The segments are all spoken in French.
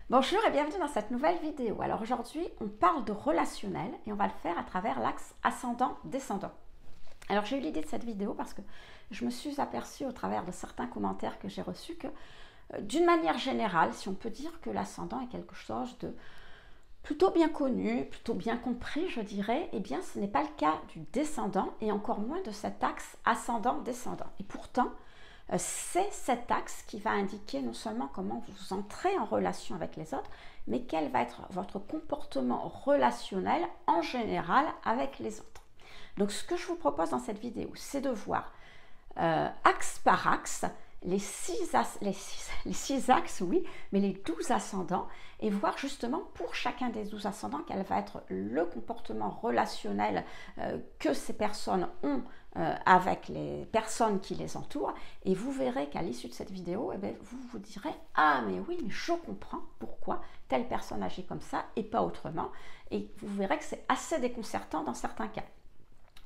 Bonjour et bienvenue dans cette nouvelle vidéo. Alors aujourd'hui, on parle de relationnel et on va le faire à travers l'axe ascendant-descendant. Alors j'ai eu l'idée de cette vidéo parce que je me suis aperçue au travers de certains commentaires que j'ai reçus que d'une manière générale, si on peut dire que l'ascendant est quelque chose de plutôt bien connu, plutôt bien compris, je dirais, eh bien ce n'est pas le cas du descendant et encore moins de cet axe ascendant-descendant. Et pourtant, c'est cet axe qui va indiquer non seulement comment vous entrez en relation avec les autres, mais quel va être votre comportement relationnel en général avec les autres. Donc ce que je vous propose dans cette vidéo, c'est de voir axe par axe, les six axes, oui, mais les 12 ascendants, et voir justement pour chacun des 12 ascendants quel va être le comportement relationnel que ces personnes ont avec les personnes qui les entourent. Et vous verrez qu'à l'issue de cette vidéo, eh bien, vous vous direz « Ah, mais oui, mais je comprends pourquoi telle personne agit comme ça et pas autrement. » Et vous verrez que c'est assez déconcertant dans certains cas.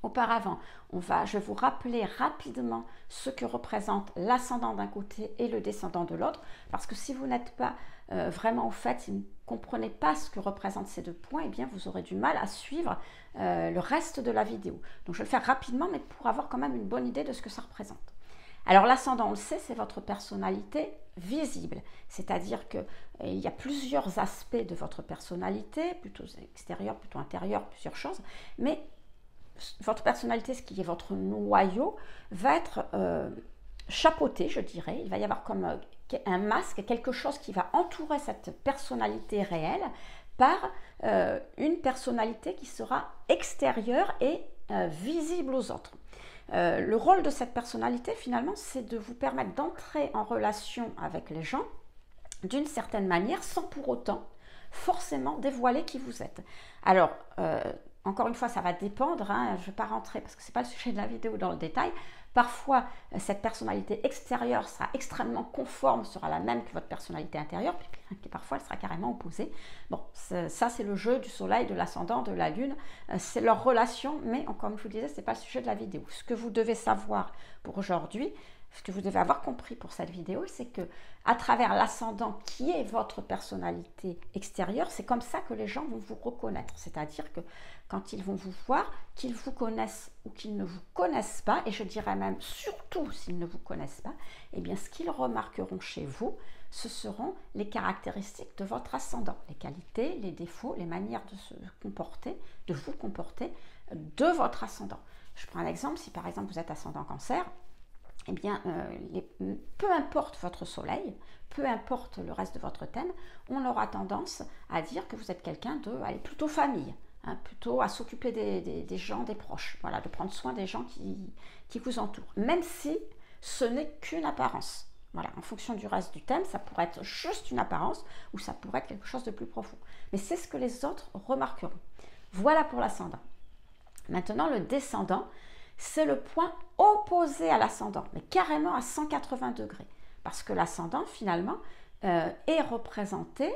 Auparavant, je vais vous rappeler rapidement ce que représente l'ascendant d'un côté et le descendant de l'autre, parce que si vous n'êtes pas vraiment au fait, si vous ne comprenez pas ce que représentent ces deux points, eh bien vous aurez du mal à suivre le reste de la vidéo. Donc je vais le faire rapidement, mais pour avoir quand même une bonne idée de ce que ça représente. Alors l'ascendant, on le sait, c'est votre personnalité visible, c'est-à-dire qu'il y a plusieurs aspects de votre personnalité, plutôt extérieur, plutôt intérieur, plusieurs choses, mais votre personnalité, ce qui est votre noyau, va être chapeauté, je dirais. Il va y avoir comme un masque, quelque chose qui va entourer cette personnalité réelle par une personnalité qui sera extérieure et visible aux autres. Le rôle de cette personnalité, finalement, c'est de vous permettre d'entrer en relation avec les gens d'une certaine manière, sans pour autant forcément dévoiler qui vous êtes. Alors, encore une fois, ça va dépendre, hein, je ne vais pas rentrer parce que ce n'est pas le sujet de la vidéo dans le détail. Parfois, cette personnalité extérieure sera extrêmement conforme, sera la même que votre personnalité intérieure, puis parfois elle sera carrément opposée. Bon, ça c'est le jeu du soleil, de l'ascendant, de la lune, c'est leur relation, mais comme je vous disais, ce n'est pas le sujet de la vidéo. Ce que vous devez savoir pour aujourd'hui, ce que vous devez avoir compris pour cette vidéo, c'est que à travers l'ascendant qui est votre personnalité extérieure, c'est comme ça que les gens vont vous reconnaître. C'est-à-dire que quand ils vont vous voir, qu'ils vous connaissent ou qu'ils ne vous connaissent pas, et je dirais même surtout s'ils ne vous connaissent pas, eh bien ce qu'ils remarqueront chez vous, ce seront les caractéristiques de votre ascendant, les qualités, les défauts, les manières de se comporter, de vous comporter de votre ascendant. Je prends un exemple, si par exemple vous êtes ascendant Cancer, eh bien, peu importe votre soleil, peu importe le reste de votre thème, on aura tendance à dire que vous êtes quelqu'un de plutôt famille, hein, plutôt à s'occuper des gens, des proches, voilà, de prendre soin des gens qui vous entourent, même si ce n'est qu'une apparence. Voilà, en fonction du reste du thème, ça pourrait être juste une apparence ou ça pourrait être quelque chose de plus profond. Mais c'est ce que les autres remarqueront. Voilà pour l'ascendant. Maintenant, le descendant, c'est le point opposé à l'ascendant, mais carrément à 180 degrés. Parce que l'ascendant, finalement, est représenté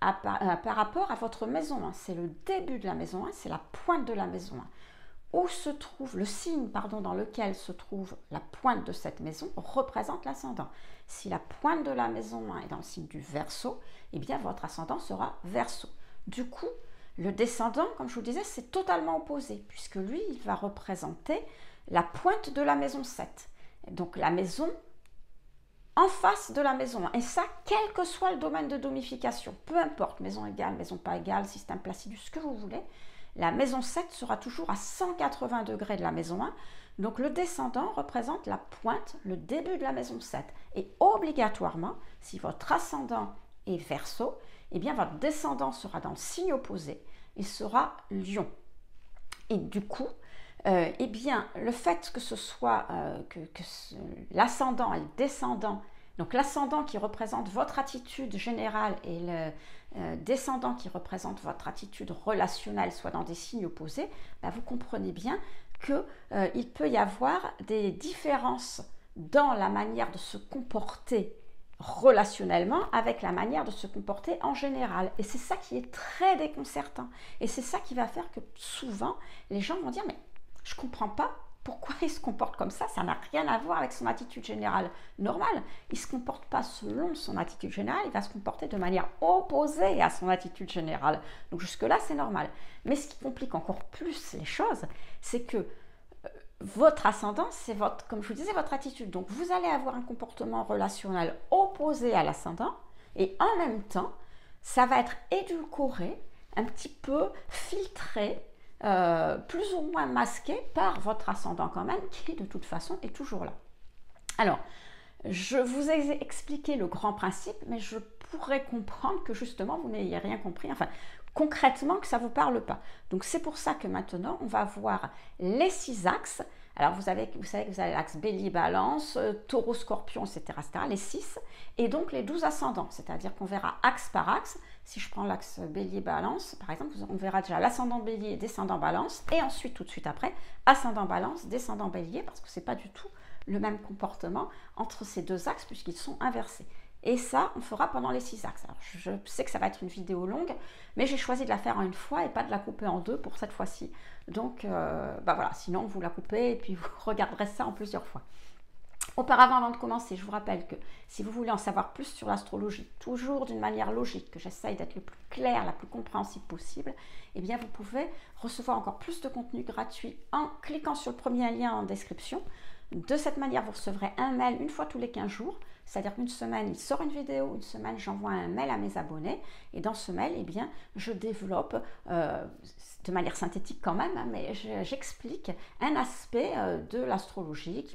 par rapport à votre maison 1. C'est le début de la maison 1, c'est la pointe de la maison 1. Où se trouve le signe dans lequel se trouve la pointe de cette maison représente l'ascendant. Si la pointe de la maison 1 est dans le signe du Verseau, eh bien votre ascendant sera Verseau. Du coup, le descendant, comme je vous disais, c'est totalement opposé, puisque lui, il va représenter la pointe de la maison 7. Donc la maison en face de la maison 1. Et ça, quel que soit le domaine de domification, peu importe, maison égale, maison pas égale, système Placidus, ce que vous voulez, la maison 7 sera toujours à 180 degrés de la maison 1. Donc le descendant représente la pointe, le début de la maison 7. Et obligatoirement, si votre ascendant est Verseau, eh bien votre descendant sera dans le signe opposé, il sera Lion. Et du coup, eh bien, le fait que ce soit l'ascendant et le descendant, donc l'ascendant qui représente votre attitude générale et le descendant qui représente votre attitude relationnelle soit dans des signes opposés, ben vous comprenez bien qu'il peut y avoir des différences dans la manière de se comporter relationnellement avec la manière de se comporter en général. Et c'est ça qui est très déconcertant. Et c'est ça qui va faire que souvent, les gens vont dire « mais je ne comprends pas pourquoi il se comporte comme ça n'a rien à voir avec son attitude générale normale. Il ne se comporte pas selon son attitude générale, il va se comporter de manière opposée à son attitude générale. Donc jusque-là, c'est normal. Mais ce qui complique encore plus les choses, c'est que votre ascendant, c'est votre, comme je vous disais, votre attitude. Donc vous allez avoir un comportement relationnel opposé à l'ascendant et en même temps, ça va être édulcoré, un petit peu filtré, plus ou moins masqué par votre ascendant quand même, qui de toute façon est toujours là. Alors, je vous ai expliqué le grand principe, mais je pourrais comprendre que justement vous n'ayez rien compris, enfin concrètement que ça ne vous parle pas. Donc c'est pour ça que maintenant on va voir les 6 axes. Alors vous savez que vous avez l'axe Bélier, Balance, Taureau, Scorpion, etc., etc., les 6, et donc les 12 ascendants, c'est-à-dire qu'on verra axe par axe. Si je prends l'axe Bélier, Balance, par exemple, on verra déjà l'ascendant Bélier, descendant Balance, et ensuite, tout de suite après, ascendant Balance, descendant Bélier, parce que ce n'est pas du tout le même comportement entre ces 2 axes, puisqu'ils sont inversés. Et ça, on fera pendant les 6 axes. Alors, je sais que ça va être une vidéo longue, mais j'ai choisi de la faire en une fois et pas de la couper en 2 pour cette fois-ci. Donc, voilà, sinon vous la coupez et puis vous regarderez ça en plusieurs fois. Auparavant, avant de commencer, je vous rappelle que si vous voulez en savoir plus sur l'astrologie, toujours d'une manière logique, que j'essaye d'être le plus clair, la plus compréhensible possible, eh bien vous pouvez recevoir encore plus de contenu gratuit en cliquant sur le premier lien en description. De cette manière, vous recevrez un mail une fois tous les 15 jours. C'est-à-dire qu'une semaine, il sort une vidéo, une semaine, j'envoie un mail à mes abonnés. Et dans ce mail, eh bien, je développe, de manière synthétique quand même, mais j'explique un aspect de l'astrologie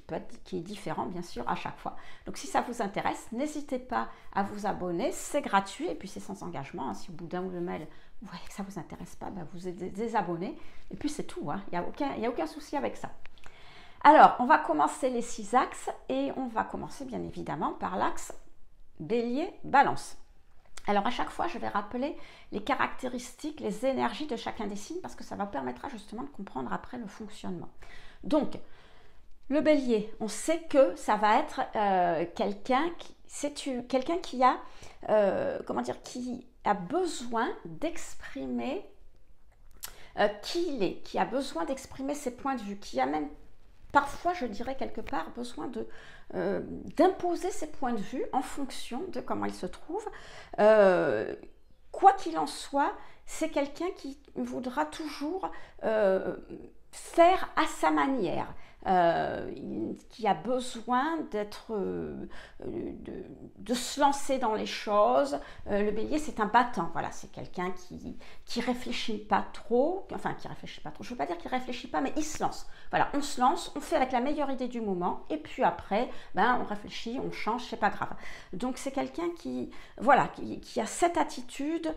qui est différent, bien sûr, à chaque fois. Donc, si ça vous intéresse, n'hésitez pas à vous abonner. C'est gratuit et puis c'est sans engagement. Si au bout d'un ou deux mails, vous voyez que ça ne vous intéresse pas, ben vous êtes désabonné. Et puis, c'est tout. Hein. Il n'y a aucun souci avec ça. Alors, on va commencer les 6 axes et on va commencer bien évidemment par l'axe Bélier-Balance. Alors, à chaque fois, je vais rappeler les caractéristiques, les énergies de chacun des signes parce que ça va permettra justement de comprendre après le fonctionnement. Donc, le Bélier, on sait que ça va être quelqu'un qui a, qui a besoin d'exprimer qui il est, qui a besoin d'exprimer ses points de vue, qui a même parfois, je dirais quelque part, besoin d'imposer ses points de vue en fonction de comment il se trouve. Quoi qu'il en soit, c'est quelqu'un qui voudra toujours faire à sa manière, qui a besoin de se lancer dans les choses. Le Bélier, c'est un battant, voilà, c'est quelqu'un qui réfléchit pas trop, enfin qui réfléchit pas trop, je veux pas dire qu'il réfléchit pas, mais il se lance. Voilà, on se lance, on fait avec la meilleure idée du moment, et puis après, on réfléchit, on change, c'est pas grave. Donc c'est quelqu'un qui a cette attitude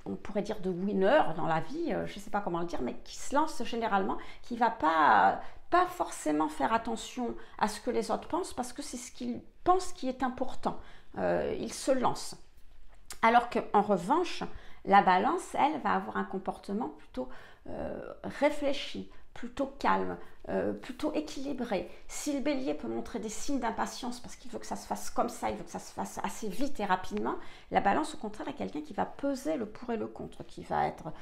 on pourrait dire de winner dans la vie, je ne sais pas comment le dire, mais qui se lance généralement, qui ne va pas forcément faire attention à ce que les autres pensent, parce que c'est ce qu'il pense qui est important. Il se lance. Alors qu'en revanche, la Balance, elle, va avoir un comportement plutôt réfléchi, plutôt calme, plutôt équilibré. Si le Bélier peut montrer des signes d'impatience parce qu'il veut que ça se fasse comme ça, il veut que ça se fasse assez vite et rapidement, la Balance au contraire est quelqu'un qui va peser le pour et le contre, qui va être,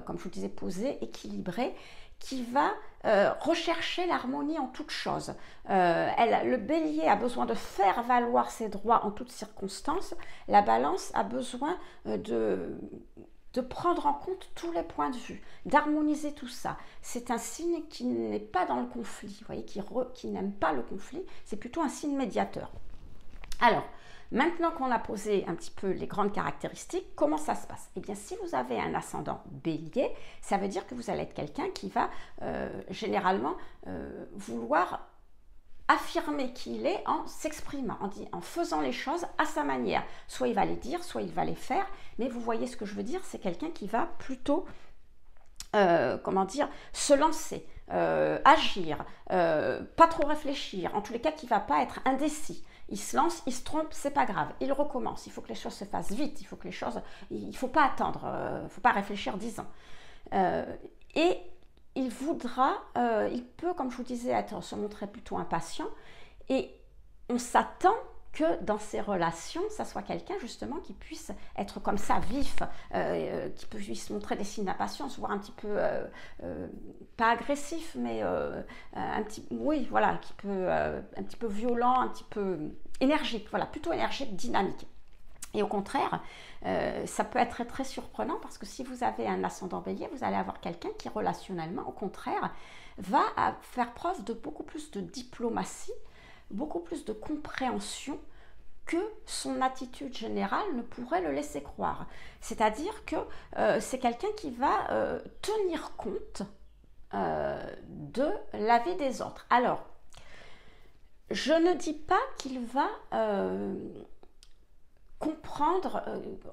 comme je vous disais, posé, équilibré, qui va rechercher l'harmonie en toutes choses. Le Bélier a besoin de faire valoir ses droits en toutes circonstances. La Balance a besoin de prendre en compte tous les points de vue, d'harmoniser tout ça. C'est un signe qui n'est pas dans le conflit, vous voyez, qui n'aime pas le conflit, c'est plutôt un signe médiateur. Alors, maintenant qu'on a posé un petit peu les grandes caractéristiques, comment ça se passe? Eh bien, si vous avez un ascendant Bélier, ça veut dire que vous allez être quelqu'un qui va généralement vouloir affirmer qui il est en s'exprimant, en faisant les choses à sa manière. Soit il va les dire, soit il va les faire, mais vous voyez ce que je veux dire, c'est quelqu'un qui va plutôt, se lancer, agir, pas trop réfléchir, en tous les cas qui ne va pas être indécis. Il se lance, il se trompe, c'est pas grave, il recommence, il faut que les choses se fassent vite, il faut pas attendre, il ne faut pas réfléchir 10 ans. Et il peut, comme je vous disais, se montrer plutôt impatient et on s'attend que dans ses relations, ça soit quelqu'un justement qui puisse être comme ça, vif, qui puisse montrer des signes d'impatience, voire un petit peu, pas agressif, mais un petit, oui, voilà, qui peut, un petit peu violent, un petit peu énergique, voilà, plutôt énergique, dynamique. Et au contraire, ça peut être très, très surprenant parce que si vous avez un ascendant bélier, vous allez avoir quelqu'un qui relationnellement, au contraire, va faire preuve de beaucoup plus de diplomatie, beaucoup plus de compréhension que son attitude générale ne pourrait le laisser croire. C'est-à-dire que c'est quelqu'un qui va tenir compte de l'avis des autres. Alors, je ne dis pas qu'il va comprendre,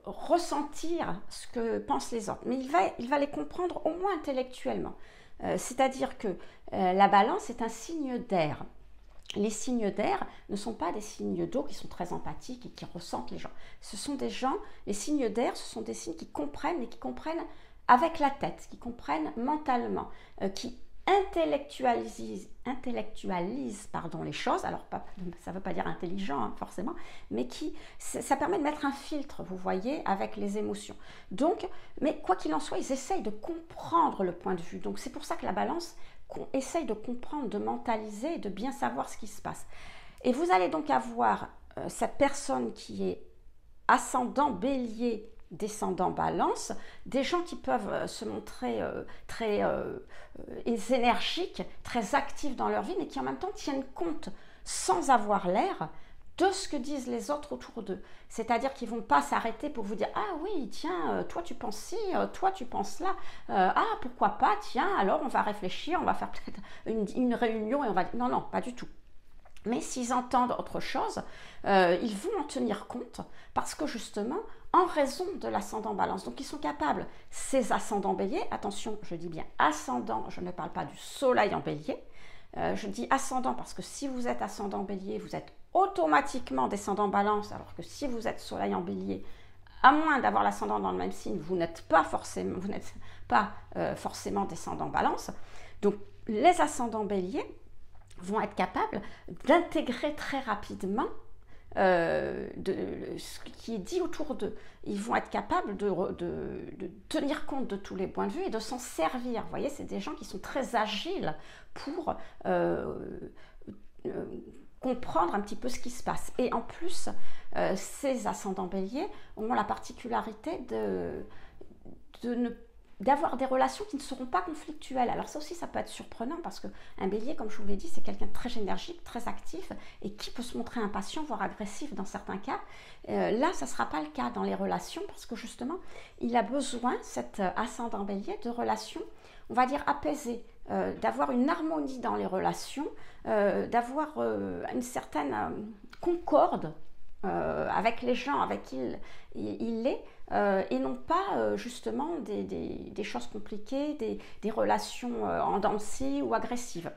ressentir ce que pensent les autres, mais il va les comprendre au moins intellectuellement. C'est-à-dire que la balance est un signe d'air. Les signes d'air ne sont pas des signes d'eau qui sont très empathiques et qui ressentent les gens. Ce sont des gens, les signes d'air, ce sont des signes qui comprennent, mais qui comprennent avec la tête, qui comprennent mentalement, qui intellectualisent les choses. Alors, ça ne veut pas dire intelligent, hein, forcément, mais ça permet de mettre un filtre, vous voyez, avec les émotions. Donc, mais quoi qu'il en soit, ils essayent de comprendre le point de vue. Donc, c'est pour ça que la balance essaye de comprendre, de mentaliser et de bien savoir ce qui se passe. Et vous allez donc avoir cette personne qui est ascendant bélier, descendant balance, des gens qui peuvent se montrer très énergiques, très actifs dans leur vie, mais qui en même temps tiennent compte, sans avoir l'air, de ce que disent les autres autour d'eux. C'est-à-dire qu'ils ne vont pas s'arrêter pour vous dire « Ah oui, tiens, toi tu penses ci, toi tu penses là, ah pourquoi pas, tiens, alors on va réfléchir, on va faire peut-être une réunion et on va... » Non, non, pas du tout. Mais s'ils entendent autre chose, ils vont en tenir compte parce que justement, en raison de l'ascendant balance, donc ils sont capables, ces ascendants béliers, attention, je dis bien ascendant, je ne parle pas du soleil en bélier, je dis ascendant parce que si vous êtes ascendant bélier, vous êtes automatiquement descendant balance, alors que si vous êtes soleil en bélier, à moins d'avoir l'ascendant dans le même signe, vous n'êtes pas forcément descendant balance. Donc les ascendants béliers vont être capables d'intégrer très rapidement ce qui est dit autour d'eux. Ils vont être capables de tenir compte de tous les points de vue et de s'en servir. Vous voyez, c'est des gens qui sont très agiles pour comprendre un petit peu ce qui se passe. Et en plus, ces ascendants béliers ont la particularité d'avoir des relations qui ne seront pas conflictuelles. Alors ça aussi, ça peut être surprenant parce qu'un bélier, comme je vous l'ai dit, c'est quelqu'un de très énergique, très actif et qui peut se montrer impatient, voire agressif dans certains cas. Là, ça ne sera pas le cas dans les relations parce que justement, il a besoin, cet ascendant bélier, de relations, on va dire, apaisées, d'avoir une harmonie dans les relations, d'avoir une certaine concorde avec les gens avec qui il est, et non pas justement des choses compliquées, des relations en dents de scie ou agressives.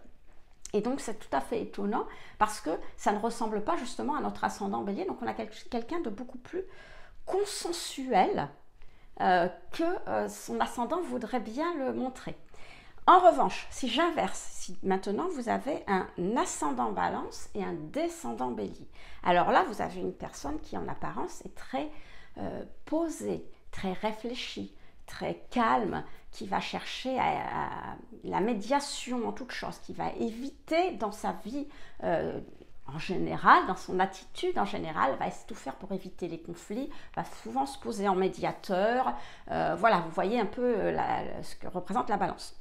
Et donc c'est tout à fait étonnant parce que ça ne ressemble pas justement à notre ascendant bélier, donc on a quelqu'un de beaucoup plus consensuel que son ascendant voudrait bien le montrer. En revanche, si j'inverse, si maintenant vous avez un ascendant balance et un descendant bélier, alors là vous avez une personne qui en apparence est très posée, très réfléchie, très calme, qui va chercher la médiation en toute chose, qui va éviter dans sa vie en général, dans son attitude en général, va tout faire pour éviter les conflits, va souvent se poser en médiateur. Voilà, vous voyez un peu ce que représente la balance.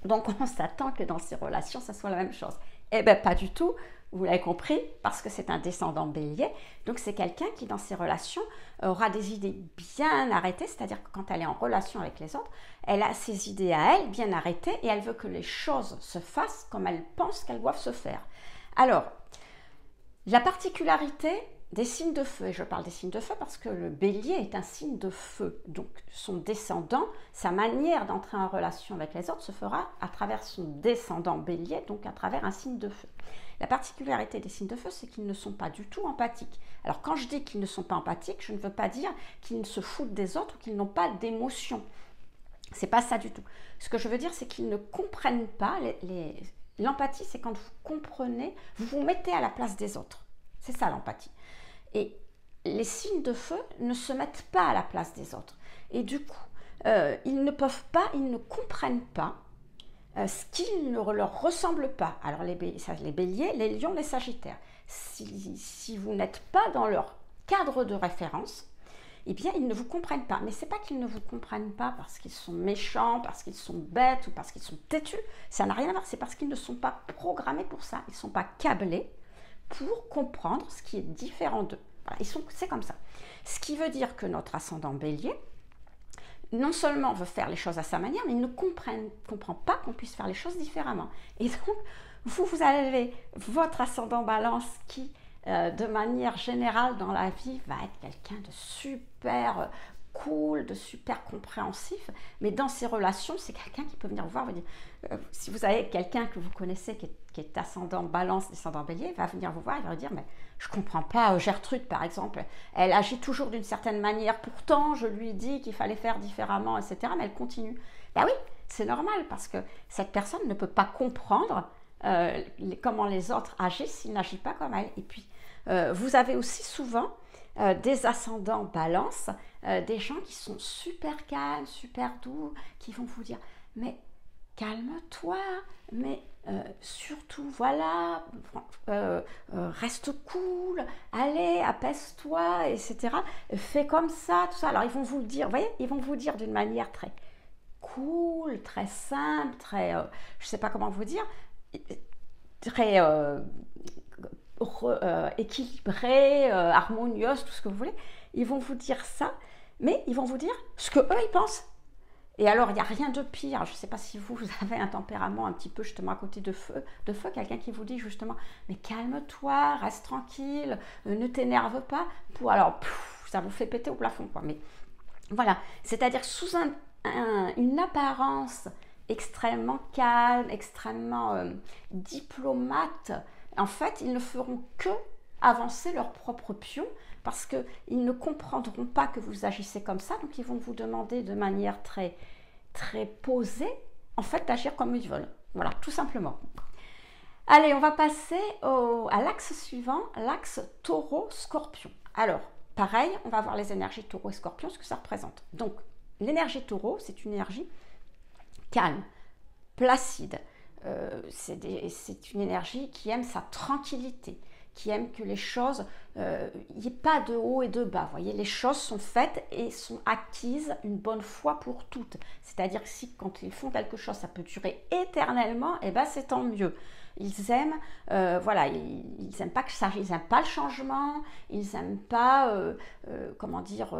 Donc on s'attend que dans ces relations, ça soit la même chose. Eh bien pas du tout, vous l'avez compris, parce que c'est un descendant bélier. Donc c'est quelqu'un qui dans ses relations aura des idées bien arrêtées, c'est-à-dire que quand elle est en relation avec les autres, elle a ses idées à elle bien arrêtées et elle veut que les choses se fassent comme elle pense qu'elles doivent se faire. Alors, la particularité des signes de feu, et je parle des signes de feu parce que le bélier est un signe de feu, donc son descendant, sa manière d'entrer en relation avec les autres se fera à travers son descendant bélier, donc à travers un signe de feu. La particularité des signes de feu, c'est qu'ils ne sont pas du tout empathiques. Alors quand je dis qu'ils ne sont pas empathiques, je ne veux pas dire qu'ils ne se foutent des autres ou qu'ils n'ont pas d'émotion. C'est pas ça du tout. Ce que je veux dire, c'est qu'ils ne comprennent pas, l'empathie, c'est quand vous comprenez, vous vous mettez à la place des autres. C'est ça l'empathie. Et les signes de feu ne se mettent pas à la place des autres. Et du coup, ils ne peuvent pas, ils ne comprennent pas ce qui ne leur ressemble pas. Alors les béliers, les lions, les sagittaires. Si vous n'êtes pas dans leur cadre de référence, eh bien, ils ne vous comprennent pas. Mais ce n'est pas qu'ils ne vous comprennent pas parce qu'ils sont méchants, parce qu'ils sont bêtes ou parce qu'ils sont têtus. Ça n'a rien à voir, c'est parce qu'ils ne sont pas programmés pour ça. Ils ne sont pas câblés pour comprendre ce qui est différent d'eux. Voilà, c'est comme ça. Ce qui veut dire que notre ascendant bélier, non seulement veut faire les choses à sa manière, mais il ne comprend pas qu'on puisse faire les choses différemment. Et donc, vous avez votre ascendant balance qui, de manière générale dans la vie, va être quelqu'un de super cool, de super compréhensif, mais dans ses relations, c'est quelqu'un qui peut venir vous voir, vous dire, si vous avez quelqu'un que vous connaissez qui est ascendant balance, descendant bélier, va venir vous voir, il va vous dire, mais je comprends pas, Gertrude par exemple, elle agit toujours d'une certaine manière, pourtant je lui dis qu'il fallait faire différemment, etc., mais elle continue. Ben oui, c'est normal, parce que cette personne ne peut pas comprendre comment les autres agissent s'il n'agit pas comme elle. Et puis, vous avez aussi souvent des ascendants balance, des gens qui sont super calmes, super doux, qui vont vous dire, mais calme-toi, mais surtout, voilà, reste cool, allez, apaise-toi, etc. Fais comme ça, tout ça. Alors, ils vont vous le dire, vous voyez, ils vont vous dire d'une manière très cool, très simple, très, je ne sais pas comment vous dire, très équilibrée, harmonieuse, tout ce que vous voulez. Ils vont vous dire ça, mais ils vont vous dire ce que eux ils pensent. Et alors, il n'y a rien de pire. Je ne sais pas si vous avez un tempérament un petit peu justement à côté de feu, quelqu'un qui vous dit justement, mais calme-toi, reste tranquille, ne t'énerve pas. Alors, ça vous fait péter au plafond, quoi. Mais voilà, c'est-à-dire sous une apparence extrêmement calme, extrêmement diplomate, en fait, ils ne feront que avancer leurs propres pions parce qu'ils ne comprendront pas que vous agissez comme ça, donc ils vont vous demander de manière très, très posée, en fait, d'agir comme ils veulent. Voilà, tout simplement. Allez, on va passer à l'axe suivant, l'axe taureau-scorpion. Alors, pareil, on va voir les énergies taureau et scorpion, ce que ça représente. Donc, l'énergie taureau, c'est une énergie calme, placide. C'est une énergie qui aime sa tranquillité, qui aime que les choses, il n'y ait pas de haut et de bas. Vous voyez, les choses sont faites et sont acquises une bonne fois pour toutes. C'est-à-dire que si quand ils font quelque chose, ça peut durer éternellement, et ben c'est tant mieux. Ils aiment, voilà, ils n'aiment pas que ça, ils n'aiment pas le changement, ils n'aiment pas, comment dire,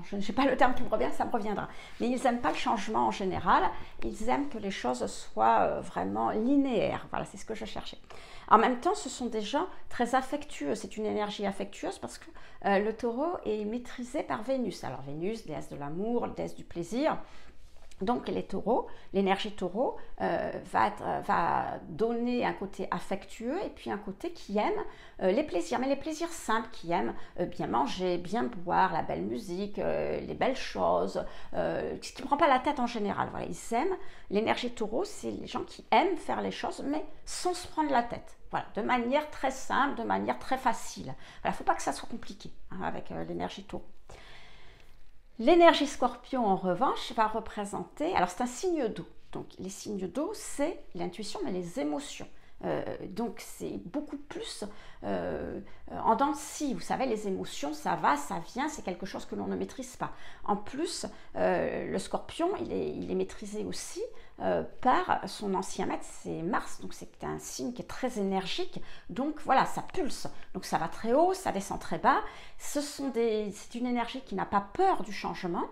je n'ai pas le terme qui me revient, ça me reviendra. Mais ils n'aiment pas le changement en général. Ils aiment que les choses soient vraiment linéaires. Voilà, c'est ce que je cherchais. En même temps, ce sont des gens très affectueux. C'est une énergie affectueuse parce que le taureau est maîtrisé par Vénus. Alors Vénus, déesse de l'amour, déesse du plaisir. Donc les taureaux, l'énergie taureau va donner un côté affectueux et puis un côté qui aime les plaisirs, mais les plaisirs simples, qui aiment bien manger, bien boire, la belle musique, les belles choses, ce qui ne prend pas la tête en général. Voilà, ils aiment, l'énergie taureau, c'est les gens qui aiment faire les choses, mais sans se prendre la tête. Voilà, de manière très simple, de manière très facile. Voilà, il ne faut pas que ça soit compliqué avec l'énergie taureau. L'énergie scorpion, en revanche, va représenter, alors c'est un signe d'eau, donc les signes d'eau, c'est l'intuition, mais les émotions. Donc c'est beaucoup plus en dents de scie. Vous savez, les émotions, ça va, ça vient, c'est quelque chose que l'on ne maîtrise pas. En plus, le scorpion, il est maîtrisé aussi par son ancien maître, c'est Mars. Donc c'est un signe qui est très énergique. Donc voilà, ça pulse. Donc ça va très haut, ça descend très bas. C'est une énergie qui n'a pas peur du changement,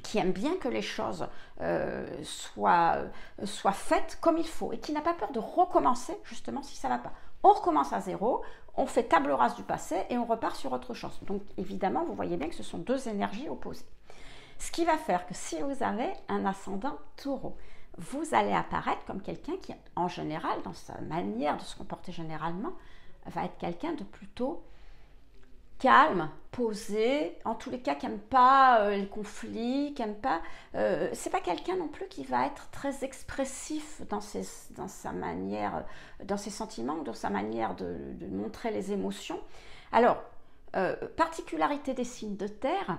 qui aime bien que les choses soient faites comme il faut et qui n'a pas peur de recommencer justement si ça ne va pas. On recommence à zéro, on fait table rase du passé et on repart sur autre chose. Donc évidemment, vous voyez bien que ce sont deux énergies opposées. Ce qui va faire que si vous avez un ascendant taureau, vous allez apparaître comme quelqu'un qui, en général, dans sa manière de se comporter généralement, va être quelqu'un de plutôt calme, posé, en tous les cas qui n'aime pas les conflits, qui n'aime pas... c'est pas quelqu'un non plus qui va être très expressif dans sa manière, dans ses sentiments, dans sa manière de montrer les émotions. Alors, particularité des signes de terre,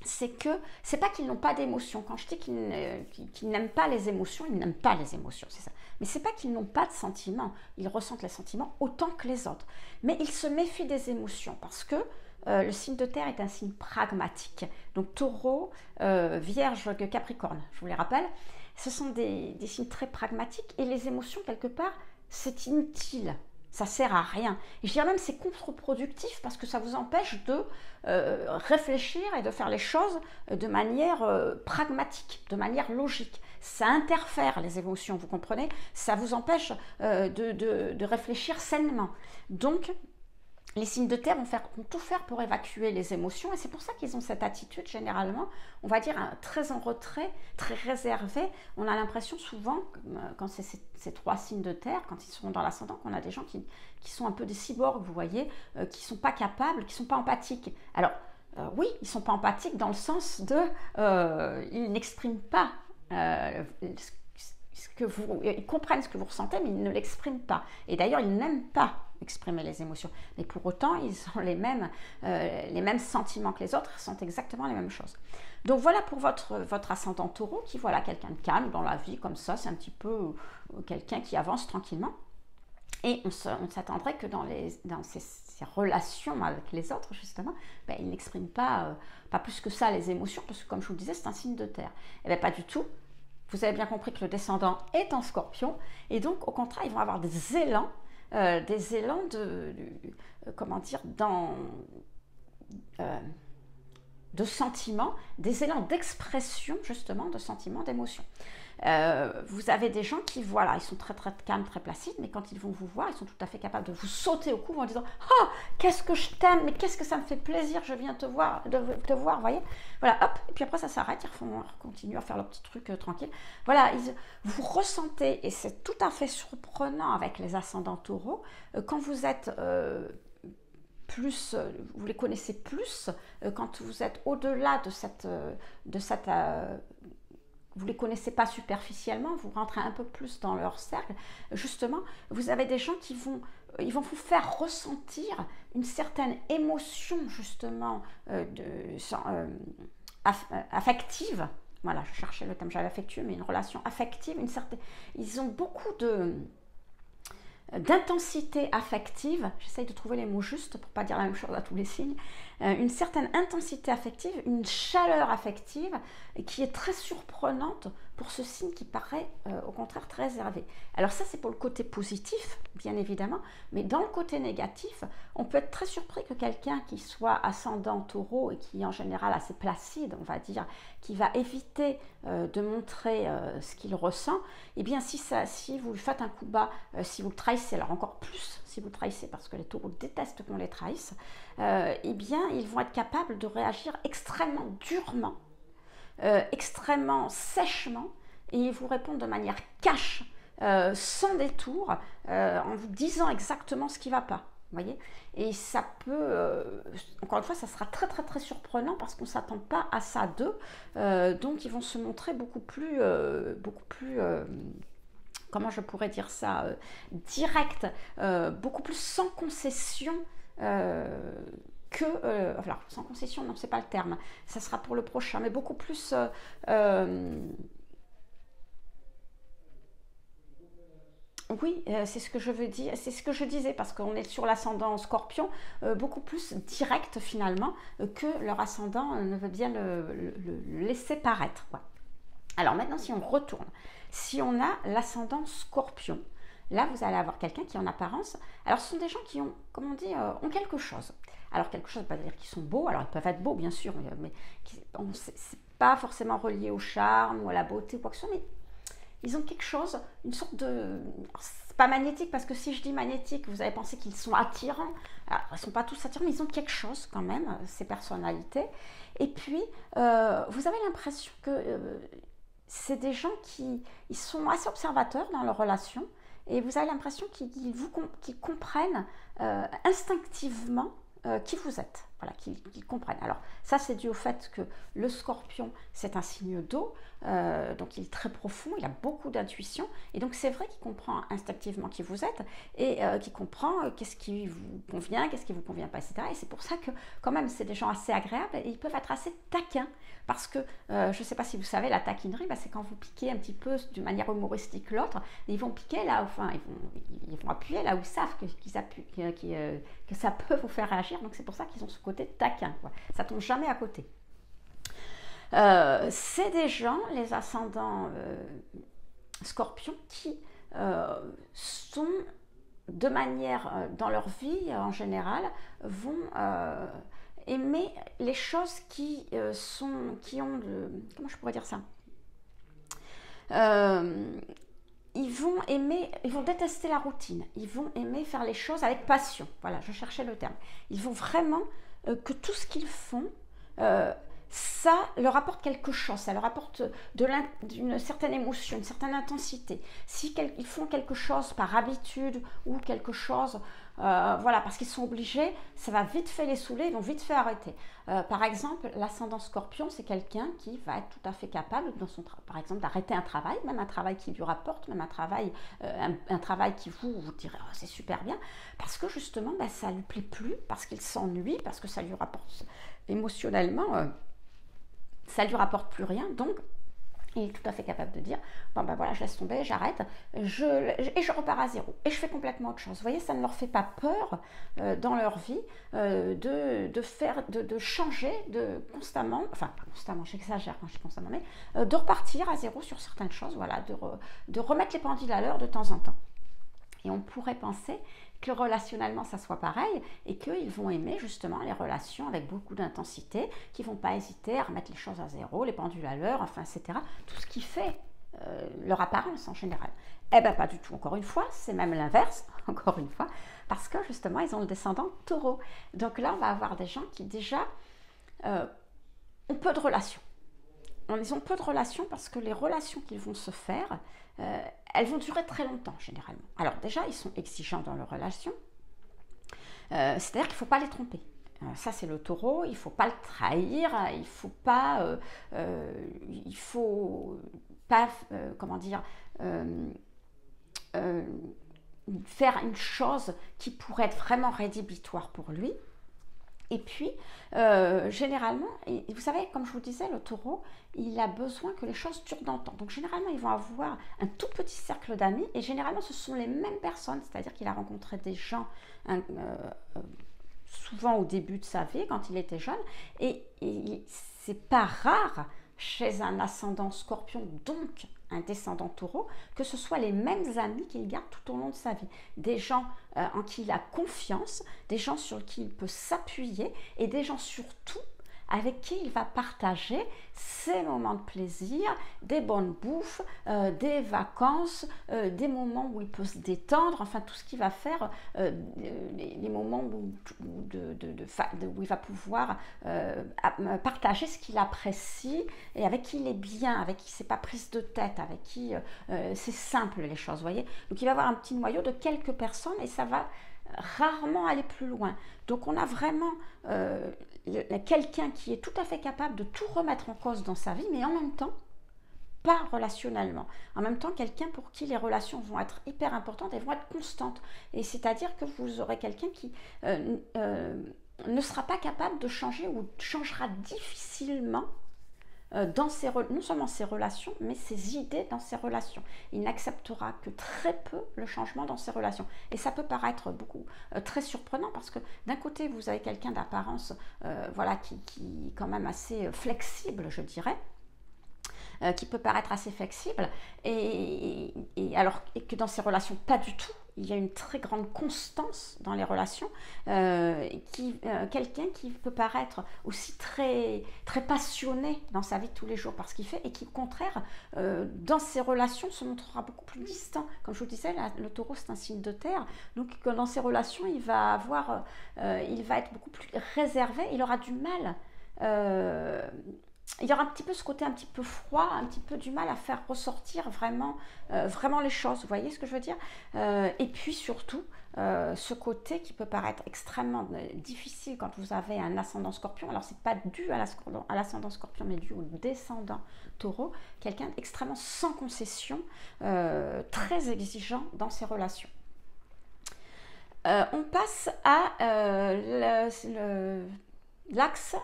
c'est que c'est pas qu'ils n'ont pas d'émotions. Quand je dis qu'ils n'aiment pas les émotions, ils n'aiment pas les émotions, c'est ça. Mais c'est pas qu'ils n'ont pas de sentiments. Ils ressentent les sentiments autant que les autres. Mais ils se méfient des émotions parce que le signe de terre est un signe pragmatique. Donc Taureau, Vierge, Capricorne, je vous les rappelle, ce sont des signes très pragmatiques et les émotions, quelque part, c'est inutile. Ça sert à rien. Et je dirais même c'est contre-productif parce que ça vous empêche de réfléchir et de faire les choses de manière pragmatique, de manière logique. Ça interfère les émotions, vous comprenez? Ça vous empêche de réfléchir sainement. Donc, les signes de terre vont tout faire pour évacuer les émotions et c'est pour ça qu'ils ont cette attitude généralement, on va dire très en retrait, très réservée. On a l'impression souvent, quand c'est ces trois signes de terre, quand ils sont dans l'ascendant, qu'on a des gens qui sont un peu des cyborgs, vous voyez, qui ne sont pas capables, qui ne sont pas empathiques. Alors, oui, ils ne sont pas empathiques dans le sens de... ils n'expriment pas ils comprennent ce que vous ressentez, mais ils ne l'expriment pas. Et d'ailleurs, ils n'aiment pas exprimer les émotions. Mais pour autant, ils ont les mêmes sentiments que les autres, ils ressentent exactement les mêmes choses. Donc voilà pour votre ascendant Taureau, qui voilà quelqu'un de calme dans la vie, comme ça, c'est un petit peu quelqu'un qui avance tranquillement. Et on s'attendrait que dans ces relations avec les autres, justement, ben, ils n'expriment pas plus que ça les émotions, parce que comme je vous le disais, c'est un signe de terre. Et bien pas du tout. Vous avez bien compris que le descendant est en Scorpion, et donc au contraire, ils vont avoir des élans comment dire, de sentiments, des élans d'expression justement, de sentiments, d'émotions. Vous avez des gens qui, voilà, ils sont très très calmes, très placides, mais quand ils vont vous voir, ils sont tout à fait capables de vous sauter au cou en disant « Oh, qu'est-ce que je t'aime, mais qu'est-ce que ça me fait plaisir, je viens te voir, vous voyez ?» Voilà, hop, et puis après ça s'arrête, ils continuent à faire leur petit truc tranquille. Voilà, vous ressentez, et c'est tout à fait surprenant avec les ascendants Taureaux, quand vous êtes... vous les connaissez plus, quand vous êtes au-delà de cette vous ne les connaissez pas superficiellement, vous rentrez un peu plus dans leur cercle, justement, vous avez des gens qui vont vous faire ressentir une certaine émotion, justement, affective. Voilà, je cherchais le terme, j'avais affectueux, mais une relation affective, ils ont beaucoup d'intensité affective, j'essaye de trouver les mots justes pour ne pas dire la même chose à tous les signes, une certaine intensité affective, une chaleur affective qui est très surprenante pour ce signe qui paraît au contraire très réservé. Alors ça c'est pour le côté positif, bien évidemment, mais dans le côté négatif, on peut être très surpris que quelqu'un qui soit ascendant Taureau et qui est en général assez placide, on va dire, qui va éviter de montrer ce qu'il ressent, eh bien si vous lui faites un coup bas, si vous le trahissez, alors encore plus si vous le trahissez parce que les taureaux détestent qu'on les trahisse, eh bien ils vont être capables de réagir extrêmement durement, extrêmement sèchement, et ils vous répondent de manière cash, sans détour, en vous disant exactement ce qui ne va pas. Voyez, et ça peut, encore une fois, ça sera très très très surprenant parce qu'on ne s'attend pas à ça d'eux, donc ils vont se montrer beaucoup plus comment je pourrais dire ça, direct, beaucoup plus sans concession alors sans concession, non, c'est pas le terme, ça sera pour le prochain, mais beaucoup plus oui, c'est ce que je veux dire, c'est ce que je disais, parce qu'on est sur l'ascendant Scorpion, beaucoup plus direct finalement que leur ascendant ne veut bien le laisser paraître. Quoi. Alors maintenant, si on retourne, si on a l'ascendant Scorpion, là vous allez avoir quelqu'un qui en apparence, alors ce sont des gens qui ont, comme on dit, ont quelque chose. Alors quelque chose, ça veut pas dire qu'ils sont beaux, alors ils peuvent être beaux bien sûr, mais c'est pas forcément relié au charme ou à la beauté ou quoi que ce soit, mais ils ont quelque chose, une sorte de... C'est pas magnétique, parce que si je dis magnétique, vous allez penser qu'ils sont attirants. Alors, ils ne sont pas tous attirants, mais ils ont quelque chose quand même, ces personnalités. Et puis, vous avez l'impression que c'est des gens qui ils sont assez observateurs dans leurs relations, et vous avez l'impression qu'ils comprennent instinctivement qui vous êtes, voilà, qu'ils comprennent. Alors ça c'est dû au fait que le scorpion c'est un signe d'eau, donc il est très profond, il a beaucoup d'intuition, et donc c'est vrai qu'il comprend instinctivement qui vous êtes, et qu'il comprend qu'est-ce qui vous convient, qu'est-ce qui vous convient pas, etc. Et c'est pour ça que quand même c'est des gens assez agréables, et ils peuvent être assez taquins, parce que je ne sais pas si vous savez, la taquinerie, c'est quand vous piquez un petit peu d'une manière humoristique l'autre, ils vont piquer là, enfin ils vont appuyer là où ils savent que ça peut vous faire réagir, donc c'est pour ça qu'ils ont ce côté taquin, quoi. Ça tombe jamais à côté. C'est des gens, les ascendants scorpions, qui sont de manière, dans leur vie en général, vont aimer les choses qui ont comment je pourrais dire ça, ils vont détester la routine, ils vont aimer faire les choses avec passion, voilà, je cherchais le terme. Ils vont vraiment que tout ce qu'ils font, ça leur apporte quelque chose, ça leur apporte d'une certaine émotion, une certaine intensité. Si ils font quelque chose par habitude ou quelque chose, voilà, parce qu'ils sont obligés, ça va vite fait les saouler, ils vont vite fait arrêter. Par exemple, l'ascendant scorpion, c'est quelqu'un qui va être tout à fait capable, par exemple, d'arrêter un travail, même un travail qui lui rapporte, même un travail qui vous direz oh, c'est super bien, parce que justement, ça ne lui plaît plus, parce qu'il s'ennuie, parce que ça lui rapporte émotionnellement, ça ne lui rapporte plus rien, donc il est tout à fait capable de dire bon voilà, je laisse tomber, j'arrête, et je repars à zéro, et je fais complètement autre chose. Vous voyez, ça ne leur fait pas peur dans leur vie de changer constamment, enfin pas constamment, j'exagère quand je dis constamment, mais de repartir à zéro sur certaines choses, voilà, de remettre les pendules à l'heure de temps en temps. Et on pourrait penser que relationnellement ça soit pareil, et qu'ils vont aimer justement les relations avec beaucoup d'intensité, qu'ils ne vont pas hésiter à remettre les choses à zéro, les pendules à l'heure, enfin etc. Tout ce qui fait leur apparence en général. Eh bien pas du tout, encore une fois, c'est même l'inverse, encore une fois, parce que justement ils ont le descendant taureau. Donc là on va avoir des gens qui déjà ont peu de relations. Ils ont peu de relations parce que les relations qu'ils vont se faire, elles vont durer très longtemps généralement. Alors déjà, ils sont exigeants dans leurs relations, c'est-à-dire qu'il ne faut pas les tromper. Ça, c'est le taureau, il ne faut pas le trahir, il ne faut pas, comment dire, faire une chose qui pourrait être vraiment rédhibitoire pour lui. Et puis, généralement, et vous savez, comme je vous disais, le taureau, il a besoin que les choses durent dans le temps. Donc, généralement, ils vont avoir un tout petit cercle d'amis, et généralement, ce sont les mêmes personnes, c'est-à-dire qu'il a rencontré des gens souvent au début de sa vie, quand il était jeune, et c'est pas rare chez un ascendant scorpion, donc un descendant taureau, que ce soit les mêmes amis qu'il garde tout au long de sa vie. Des gens en qui il a confiance, des gens sur qui il peut s'appuyer, et des gens surtout avec qui il va partager ses moments de plaisir, des bonnes bouffes, des vacances, des moments où il peut se détendre, enfin tout ce qu'il va faire, les moments où il va pouvoir partager ce qu'il apprécie et avec qui il est bien, avec qui c'est pas prise de tête, avec qui c'est simple les choses, vous voyez. Donc il va avoir un petit noyau de quelques personnes et ça va rarement aller plus loin. Donc on a vraiment quelqu'un qui est tout à fait capable de tout remettre en cause dans sa vie, mais en même temps pas relationnellement. En même temps, quelqu'un pour qui les relations vont être hyper importantes et vont être constantes. Et c'est-à-dire que vous aurez quelqu'un qui ne sera pas capable de changer ou changera difficilement dans non seulement ses relations, mais ses idées dans ses relations. Il n'acceptera que très peu le changement dans ses relations. Et ça peut paraître très surprenant parce que d'un côté, vous avez quelqu'un d'apparence voilà, qui est quand même assez flexible, je dirais, qui peut paraître assez flexible, et que dans ses relations, pas du tout. Il y a une très grande constance dans les relations, quelqu'un qui peut paraître aussi très, très passionné dans sa vie de tous les jours par ce qu'il fait, et qui au contraire, dans ses relations, se montrera beaucoup plus distant. Comme je vous disais, le taureau c'est un signe de terre, donc dans ses relations, il va être beaucoup plus réservé, il aura du mal... il y aura un petit peu ce côté un petit peu froid, un petit peu du mal à faire ressortir vraiment les choses, vous voyez ce que je veux dire, et puis surtout, ce côté qui peut paraître extrêmement difficile quand vous avez un ascendant Scorpion. Alors, c'est pas dû à l'ascendant Scorpion, mais dû au descendant Taureau. Quelqu'un d'extrêmement sans concession, très exigeant dans ses relations. On passe à l'axe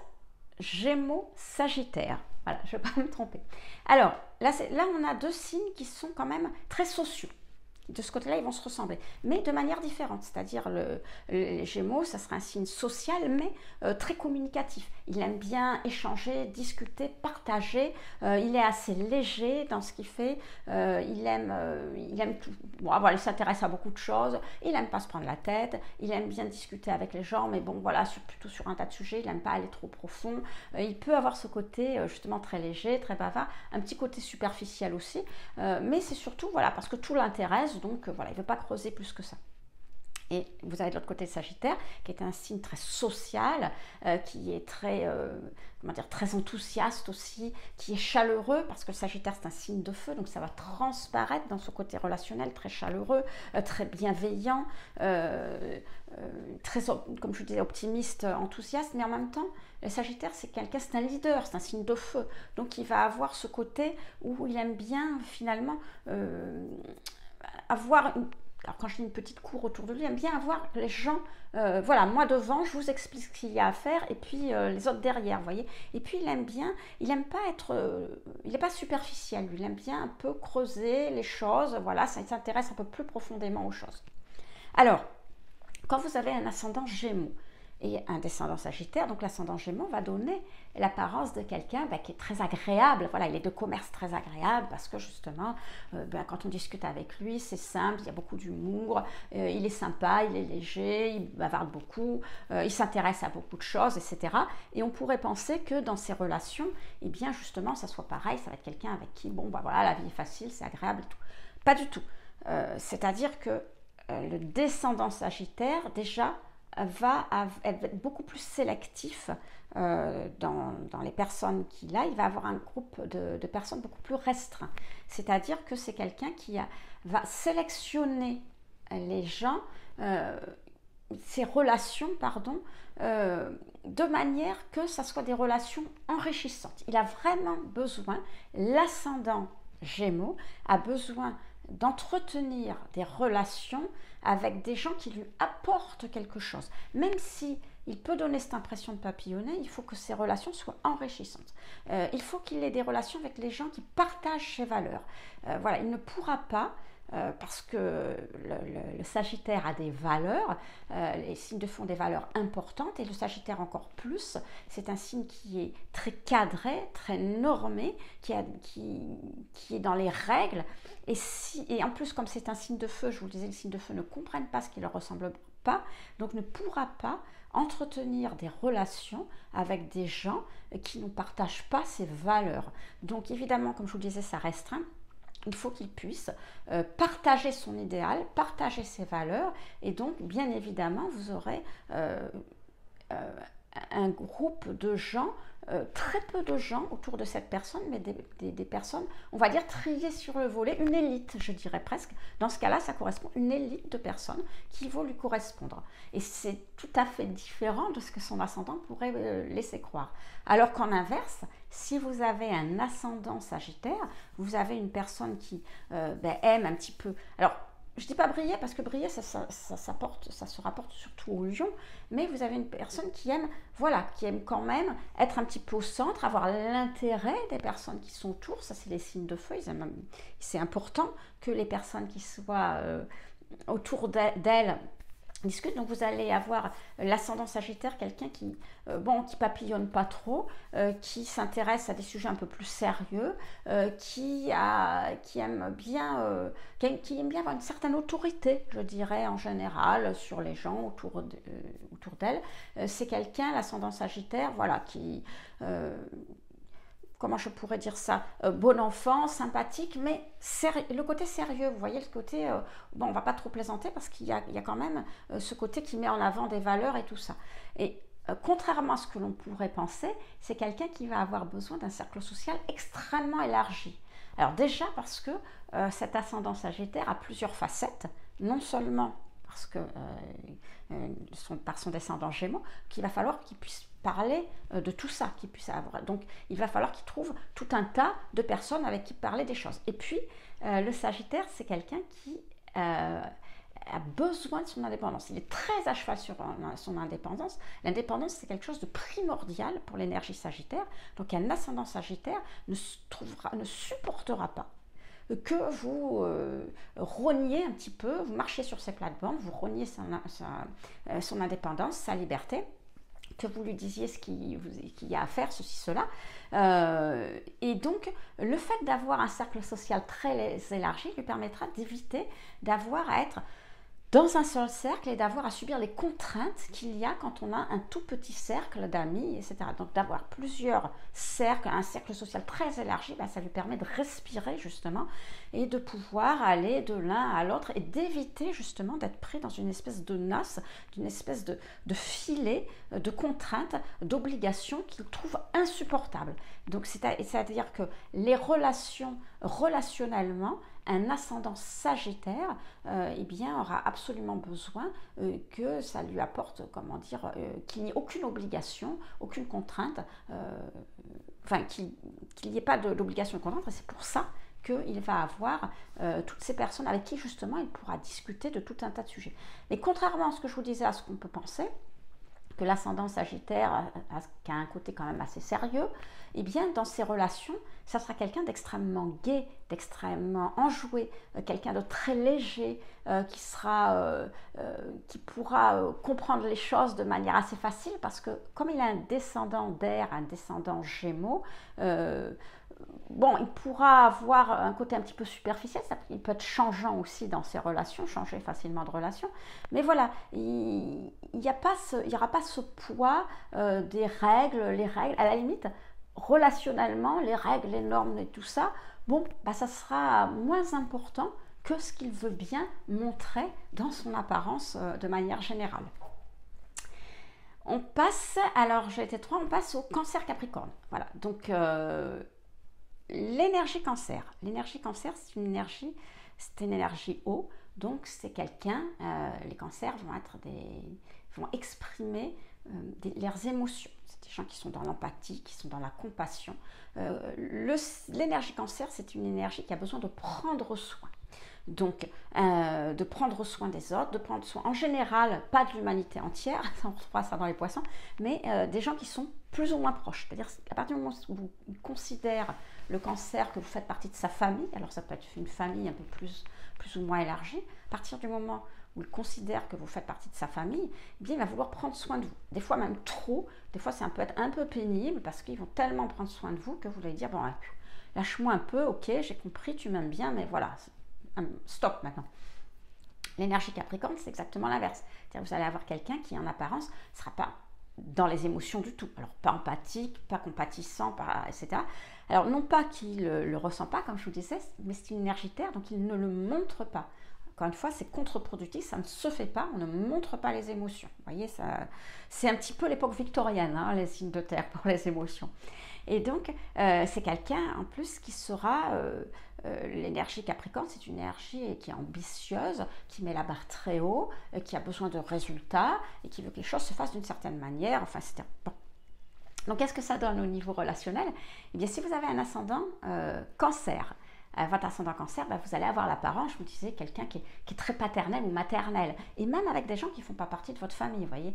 Gémeaux-Sagittaire. Voilà, je ne vais pas me tromper. Alors, là, on a deux signes qui sont quand même très sociaux. De ce côté-là, ils vont se ressembler, mais de manière différente. C'est-à-dire, les Gémeaux, ça sera un signe social, mais très communicatif. Il aime bien échanger, discuter, partager. Il est assez léger dans ce qu'il fait. Il aime tout. Bon, voilà, il s'intéresse à beaucoup de choses. Il n'aime pas se prendre la tête. Il aime bien discuter avec les gens, mais bon, voilà, plutôt sur un tas de sujets. Il n'aime pas aller trop profond. Il peut avoir ce côté, justement, très léger, très bavard. Un petit côté superficiel aussi. Mais c'est surtout, voilà, parce que tout l'intéresse. Donc voilà, il ne veut pas creuser plus que ça. Et vous avez de l'autre côté le Sagittaire, qui est un signe très social, qui est très, très enthousiaste aussi, qui est chaleureux, parce que le Sagittaire c'est un signe de feu, donc ça va transparaître dans ce côté relationnel, très chaleureux, très bienveillant, très, comme je vous disais, optimiste, enthousiaste, mais en même temps, le Sagittaire c'est quelqu'un, c'est un leader, c'est un signe de feu, donc il va avoir ce côté où il aime bien finalement avoir alors quand je dis une petite cour autour de lui, il aime bien avoir les gens, voilà, moi devant, je vous explique ce qu'il y a à faire, et puis les autres derrière, vous voyez. Et puis il aime pas être, il n'est pas superficiel, lui, il aime bien un peu creuser les choses, voilà, ça s'intéresse un peu plus profondément aux choses. Alors, quand vous avez un ascendant Gémeaux, et un descendant Sagittaire, donc l'ascendant Gémeaux va donner l'apparence de quelqu'un qui est très agréable. Voilà, il est de commerce très agréable parce que justement, quand on discute avec lui, c'est simple, il y a beaucoup d'humour, il est sympa, il est léger, il bavarde beaucoup, il s'intéresse à beaucoup de choses, etc. Et on pourrait penser que dans ses relations, eh bien justement, ça soit pareil, ça va être quelqu'un avec qui, bon, voilà, la vie est facile, c'est agréable et tout. Pas du tout. C'est-à-dire que le descendant Sagittaire, déjà, va être beaucoup plus sélectif dans les personnes qu'il a. Il va avoir un groupe de personnes beaucoup plus restreint. C'est-à-dire que c'est quelqu'un qui va sélectionner les gens, ses relations, pardon, de manière que ça soit des relations enrichissantes. Il a vraiment besoin, l'ascendant Gémeaux a besoin d'entretenir des relations avec des gens qui lui apportent quelque chose. Même si il peut donner cette impression de papillonner, il faut que ces relations soient enrichissantes. Il faut qu'il ait des relations avec les gens qui partagent ses valeurs. Voilà, il ne pourra pas, parce que le Sagittaire a des valeurs, les signes de feu ont des valeurs importantes, et le Sagittaire encore plus, c'est un signe qui est très cadré, très normé, qui est dans les règles, et en plus comme c'est un signe de feu, je vous le disais, les signes de feu ne comprennent pas ce qui leur ressemble pas, donc ne pourra pas entretenir des relations avec des gens qui ne partagent pas ces valeurs. Donc évidemment, comme je vous le disais, ça restreint. Il faut qu'il puisse partager son idéal, partager ses valeurs, et donc bien évidemment vous aurez un groupe de gens, très peu de gens autour de cette personne, mais des personnes, on va dire, triées sur le volet, une élite, je dirais presque. Dans ce cas-là, ça correspond à une élite de personnes qui vont lui correspondre. Et c'est tout à fait différent de ce que son ascendant pourrait laisser croire. Alors qu'en inverse, si vous avez un ascendant Sagittaire, vous avez une personne qui aime un petit peu... Alors, je ne dis pas briller, parce que briller, ça se rapporte surtout au lion, mais vous avez une personne qui aime, voilà, qui aime quand même être un petit peu au centre, avoir l'intérêt des personnes qui sont autour. Ça, c'est les signes de feu. C'est important que les personnes qui soient autour d'elles discute. Donc vous allez avoir l'ascendant Sagittaire, quelqu'un qui papillonne pas trop, qui s'intéresse à des sujets un peu plus sérieux, qui aime bien avoir une certaine autorité, je dirais en général, sur les gens autour d'elle. C'est quelqu'un, l'ascendant Sagittaire, voilà, qui comment je pourrais dire ça, bon enfant, sympathique, mais le côté sérieux, vous voyez, le côté, on va pas trop plaisanter parce qu'il y a quand même ce côté qui met en avant des valeurs et tout ça. Et contrairement à ce que l'on pourrait penser, c'est quelqu'un qui va avoir besoin d'un cercle social extrêmement élargi. Alors déjà parce que cet ascendant Sagittaire a plusieurs facettes, non seulement parce que par son descendant Gémeaux, qu'il va falloir qu'il puisse parler de tout ça, qu'il puisse avoir. Donc, il va falloir qu'il trouve tout un tas de personnes avec qui parler des choses. Et puis, le Sagittaire, c'est quelqu'un qui a besoin de son indépendance. Il est très à cheval sur son indépendance. L'indépendance, c'est quelque chose de primordial pour l'énergie Sagittaire. Donc, un ascendant Sagittaire ne supportera pas que vous rogniez un petit peu, vous marchez sur ses plates-bandes, vous rogniez son indépendance, sa liberté, que vous lui disiez ce qu'il y a à faire, ceci, cela. Et donc, le fait d'avoir un cercle social très élargi lui permettra d'éviter d'avoir à être dans un seul cercle et d'avoir à subir les contraintes qu'il y a quand on a un tout petit cercle d'amis, etc. Donc d'avoir plusieurs cercles, un cercle social très élargi, ben, ça lui permet de respirer justement et de pouvoir aller de l'un à l'autre et d'éviter justement d'être pris dans une espèce de nasse, d'une espèce de filet, de contraintes, d'obligations qu'il trouve insupportables. Donc c'est-à-dire que les relations, relationnellement, un ascendant Sagittaire eh bien, aura absolument besoin que ça lui apporte, comment dire, qu'il n'y ait aucune obligation, aucune contrainte, enfin qu'il n'y ait pas d'obligation de contrainte, et c'est pour ça qu'il va avoir toutes ces personnes avec qui justement il pourra discuter de tout un tas de sujets. Mais contrairement à ce que je vous disais, à ce qu'on peut penser, que l'ascendant Sagittaire qui a un côté quand même assez sérieux, eh bien dans ses relations, ça sera quelqu'un d'extrêmement gai, d'extrêmement enjoué, quelqu'un de très léger, qui pourra comprendre les choses de manière assez facile, parce que comme il a un descendant d'air, un descendant Gémeaux, bon, il pourra avoir un côté un petit peu superficiel, il peut être changeant aussi dans ses relations, changer facilement de relation, mais voilà, il n'y aura pas ce poids des règles, les règles, à la limite, relationnellement, les règles, les normes et tout ça, bon, bah, ça sera moins important que ce qu'il veut bien montrer dans son apparence de manière générale. On passe, alors j'ai été 3, on passe au Cancer Capricorne, voilà, donc l'énergie Cancer. L'énergie Cancer, c'est une énergie eau, donc c'est quelqu'un, les cancers vont exprimer leurs émotions. C'est des gens qui sont dans l'empathie, qui sont dans la compassion. L'énergie Cancer, c'est une énergie qui a besoin de prendre soin. Donc, de prendre soin des autres, de prendre soin, en général, pas de l'humanité entière, on retrouve ça dans les poissons, mais des gens qui sont plus ou moins proches. C'est-à-dire, à partir du moment où vous considérez le Cancer que vous faites partie de sa famille, alors ça peut être une famille un peu plus ou moins élargie, à partir du moment où il considère que vous faites partie de sa famille, eh bien, il va vouloir prendre soin de vous. Des fois même trop, des fois ça peut être un peu pénible parce qu'ils vont tellement prendre soin de vous que vous allez dire, bon, lâche-moi un peu, ok, j'ai compris, tu m'aimes bien, mais voilà, stop maintenant. L'énergie Capricorne, c'est exactement l'inverse. C'est-à-dire que vous allez avoir quelqu'un qui, en apparence, ne sera pas dans les émotions du tout. Alors, pas empathique, pas compatissant, etc. Alors, non pas qu'il ne le ressent pas, comme je vous disais, mais c'est une énergie terre, donc il ne le montre pas. Encore une fois, c'est contre-productif, ça ne se fait pas, on ne montre pas les émotions. Vous voyez, c'est un petit peu l'époque victorienne, hein, les signes de terre pour les émotions. Et donc, c'est quelqu'un, en plus, qui sera... l'énergie Capricorne, c'est une énergie qui est ambitieuse, qui met la barre très haut, qui a besoin de résultats et qui veut que les choses se fassent d'une certaine manière. Enfin, c'est bon. Donc, qu'est-ce que ça donne au niveau relationnel? Eh bien, si vous avez un ascendant Cancer, votre ascendant Cancer, ben, vous allez avoir l'apparence, je vous disais, quelqu'un qui est très paternel ou maternel, et même avec des gens qui ne font pas partie de votre famille, vous voyez,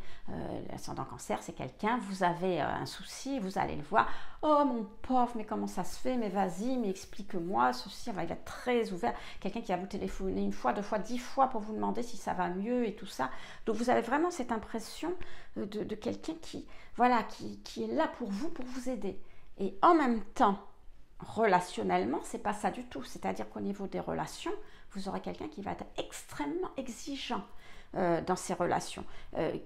l'ascendant Cancer, c'est quelqu'un, vous avez un souci, vous allez le voir, oh mon pauvre, mais comment ça se fait, mais vas-y, mais explique-moi, ceci, il va être très ouvert, quelqu'un qui va vous téléphoner 1 fois, 2 fois, 10 fois pour vous demander si ça va mieux et tout ça, donc vous avez vraiment cette impression de quelqu'un qui est là pour vous aider, et en même temps, relationnellement, c'est pas ça du tout. C'est-à-dire qu'au niveau des relations, vous aurez quelqu'un qui va être extrêmement exigeant dans ses relations.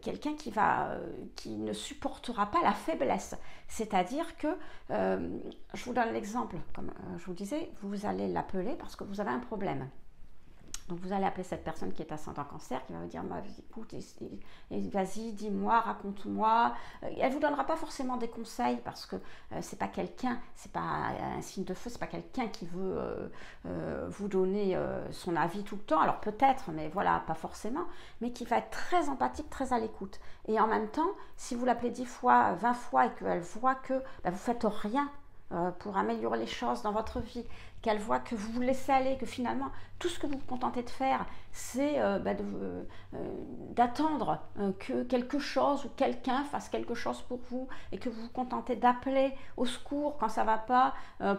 Quelqu'un qui ne supportera pas la faiblesse. C'est-à-dire que, je vous donne l'exemple, comme je vous disais, vous allez l'appeler parce que vous avez un problème. Donc vous allez appeler cette personne qui est ascendant cancer, qui va vous dire écoute, vas-y, dis-moi, raconte-moi. Elle ne vous donnera pas forcément des conseils parce que c'est pas quelqu'un, c'est pas un signe de feu, c'est pas quelqu'un qui veut vous donner son avis tout le temps. Alors peut-être, mais voilà, pas forcément, mais qui va être très empathique, très à l'écoute. Et en même temps, si vous l'appelez 10 fois, 20 fois et qu'elle voit que vous ne faites rien pour améliorer les choses dans votre vie, qu'elle voit que vous vous laissez aller, que finalement tout ce que vous vous contentez de faire, c'est d'attendre que quelque chose ou quelqu'un fasse quelque chose pour vous et que vous vous contentez d'appeler au secours quand ça ne va pas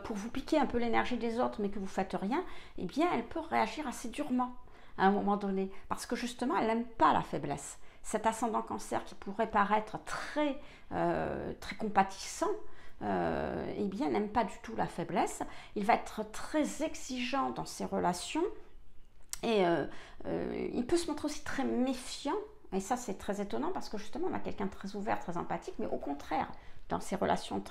pour vous piquer un peu l'énergie des autres mais que vous ne faites rien, eh bien elle peut réagir assez durement à un moment donné parce que justement elle n'aime pas la faiblesse. Cet ascendant cancer qui pourrait paraître très compatissant, eh bien, n'aime pas du tout la faiblesse. Il va être très exigeant dans ses relations et il peut se montrer aussi très méfiant. Et ça, c'est très étonnant parce que justement, on a quelqu'un de très ouvert, très empathique, mais au contraire, dans ses relations,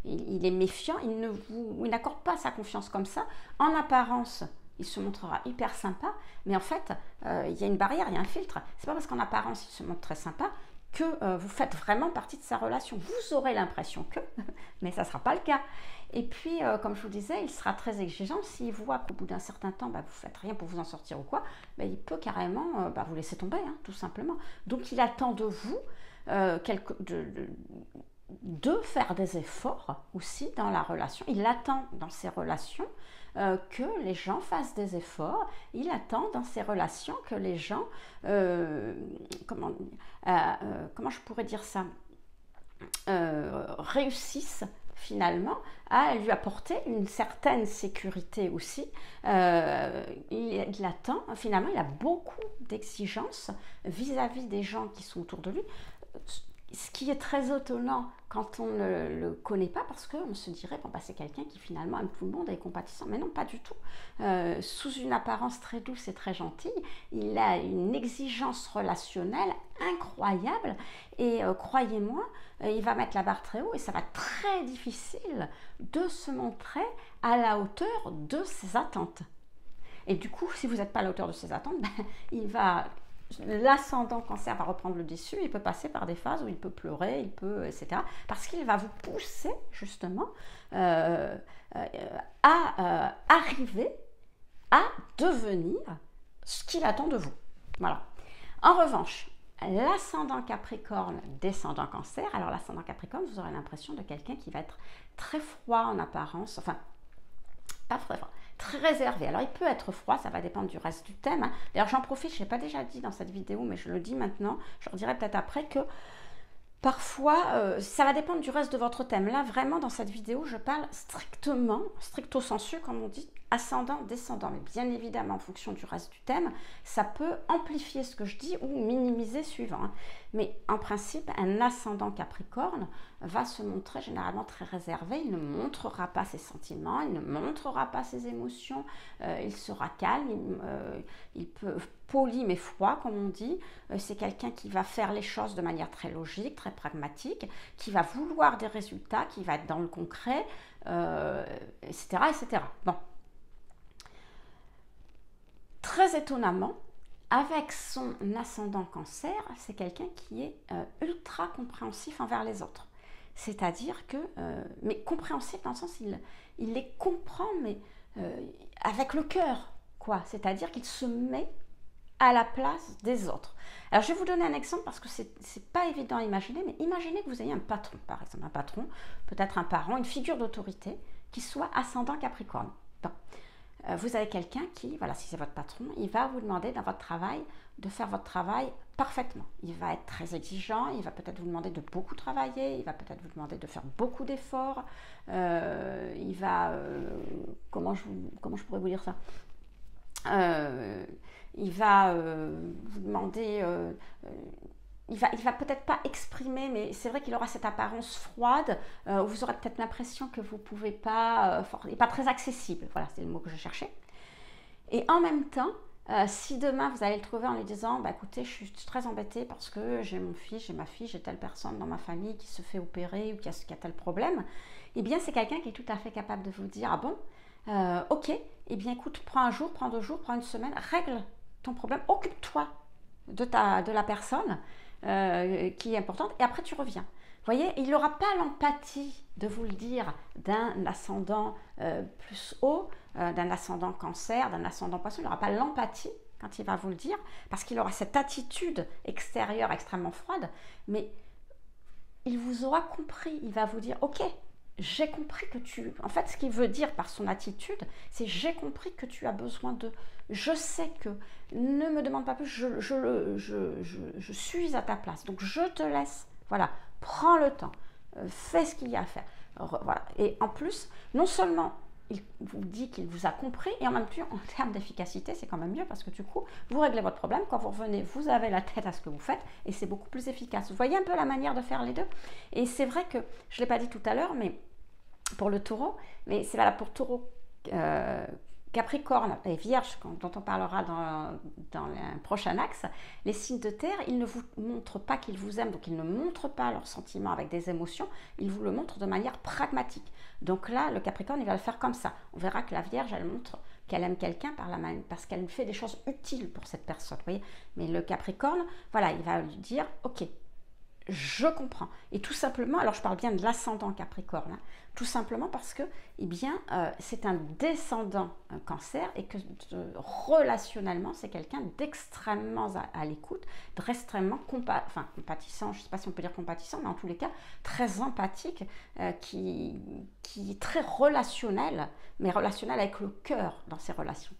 il est méfiant, il n'accorde pas sa confiance comme ça. En apparence, il se montrera hyper sympa, mais en fait, il y a une barrière, il y a un filtre. C'est pas parce qu'en apparence, il se montre très sympa que vous faites vraiment partie de sa relation. Vous aurez l'impression que, mais ça ne sera pas le cas. Et puis, comme je vous disais, il sera très exigeant. S'il voit qu'au bout d'un certain temps, vous ne faites rien pour vous en sortir ou quoi, il peut carrément vous laisser tomber, hein, tout simplement. Donc, il attend de vous de faire des efforts aussi dans la relation. Il attend dans ses relations que les gens fassent des efforts. Il attend dans ses relations que les gens, comment je pourrais dire ça, réussissent finalement à lui apporter une certaine sécurité aussi. Il attend, finalement, il a beaucoup d'exigences vis-à-vis des gens qui sont autour de lui. Ce qui est très étonnant quand on ne le connaît pas, parce qu'on se dirait, c'est quelqu'un qui finalement aime tout le monde et est compatissant. Mais non, pas du tout. Sous une apparence très douce et très gentille, il a une exigence relationnelle incroyable. Et croyez-moi, il va mettre la barre très haut et ça va être très difficile de se montrer à la hauteur de ses attentes. Et du coup, si vous n'êtes pas à la hauteur de ses attentes, l'ascendant cancer va reprendre le dessus, il peut passer par des phases où il peut pleurer, etc. Parce qu'il va vous pousser justement à arriver à devenir ce qu'il attend de vous. Voilà. En revanche, l'ascendant Capricorne, descendant Cancer, alors l'ascendant Capricorne, vous aurez l'impression de quelqu'un qui va être très froid en apparence, enfin, pas très froid, très réservé. Alors il peut être froid, ça va dépendre du reste du thème, hein. D'ailleurs j'en profite, je ne l'ai pas déjà dit dans cette vidéo, mais je le dis maintenant, je le dirai peut-être après que parfois, ça va dépendre du reste de votre thème. Là, vraiment, dans cette vidéo, je parle stricto sensu, comme on dit, ascendant, descendant. Mais bien évidemment, en fonction du reste du thème, ça peut amplifier ce que je dis ou minimiser suivant, hein. Mais en principe, un ascendant Capricorne va se montrer généralement très réservé. Il ne montrera pas ses sentiments, il ne montrera pas ses émotions. Il sera calme, il peut poli mais froid, comme on dit. C'est quelqu'un qui va faire les choses de manière très logique, très pragmatique, qui va vouloir des résultats, qui va être dans le concret, etc., etc. Bon. Très étonnamment, avec son ascendant Cancer, c'est quelqu'un qui est ultra compréhensif envers les autres. C'est-à-dire que, mais compréhensif dans le sens, il les comprend, mais avec le cœur, quoi. C'est-à-dire qu'il se met à la place des autres. Alors, je vais vous donner un exemple parce que c'est pas évident à imaginer, mais imaginez que vous ayez un patron, par exemple, un patron, peut-être un parent, une figure d'autorité qui soit ascendant Capricorne. Bon. Vous avez quelqu'un qui, voilà, si c'est votre patron, il va vous demander dans votre travail de faire votre travail parfaitement. Il va être très exigeant, il va peut-être vous demander de beaucoup travailler, il va peut-être vous demander de faire beaucoup d'efforts, il va, comment je pourrais vous dire ça, il va vous demander, il va peut-être pas exprimer, mais c'est vrai qu'il aura cette apparence froide, où vous aurez peut-être l'impression que vous ne pouvez pas, il n'est pas très accessible, voilà, c'est le mot que je cherchais. Et en même temps, si demain vous allez le trouver en lui disant, écoutez, je suis très embêtée parce que j'ai mon fils, j'ai ma fille, j'ai telle personne dans ma famille qui se fait opérer ou qui a tel problème, eh bien c'est quelqu'un qui est tout à fait capable de vous dire, ah bon, ok, eh bien écoute, prends un jour, prends 2 jours, prends une semaine, règle ton problème, occupe-toi de la personne qui est importante et après tu reviens. Vous voyez, il n'aura pas l'empathie de vous le dire d'un ascendant plus haut, d'un ascendant cancer, d'un ascendant poisson, il n'aura pas l'empathie quand il va vous le dire, parce qu'il aura cette attitude extérieure extrêmement froide, mais il vous aura compris, il va vous dire, ok, j'ai compris que tu... En fait, ce qu'il veut dire par son attitude, c'est j'ai compris que tu as besoin de... Je sais que... Ne me demande pas plus, je suis à ta place. Donc, je te laisse. Voilà, prends le temps. Fais ce qu'il y a à faire. Voilà. Et en plus, non seulement il vous dit qu'il vous a compris, et en même temps, en termes d'efficacité, c'est quand même mieux parce que du coup, vous réglez votre problème. Quand vous revenez, vous avez la tête à ce que vous faites et c'est beaucoup plus efficace. Vous voyez un peu la manière de faire les deux. Et c'est vrai que, je ne l'ai pas dit tout à l'heure, mais pour le taureau, mais c'est valable pour taureau, Capricorne et Vierge, dont on parlera dans un prochain axe. Les signes de terre, ils ne vous montrent pas qu'ils vous aiment, donc ils ne montrent pas leurs sentiments avec des émotions, ils vous le montrent de manière pragmatique. Donc là, le Capricorne, il va le faire comme ça. On verra que la Vierge, elle montre qu'elle aime quelqu'un parce qu'elle fait des choses utiles pour cette personne, vous voyez. Mais le Capricorne, voilà, il va lui dire, ok, je comprends. Et tout simplement, alors je parle bien de l'ascendant Capricorne, hein, tout simplement parce que, eh bien, c'est un descendant cancer et que relationnellement, c'est quelqu'un d'extrêmement à l'écoute, d'extrêmement compatissant, je ne sais pas si on peut dire compatissant, mais en tous les cas, très empathique, qui est très relationnel, mais relationnel avec le cœur dans ses relations.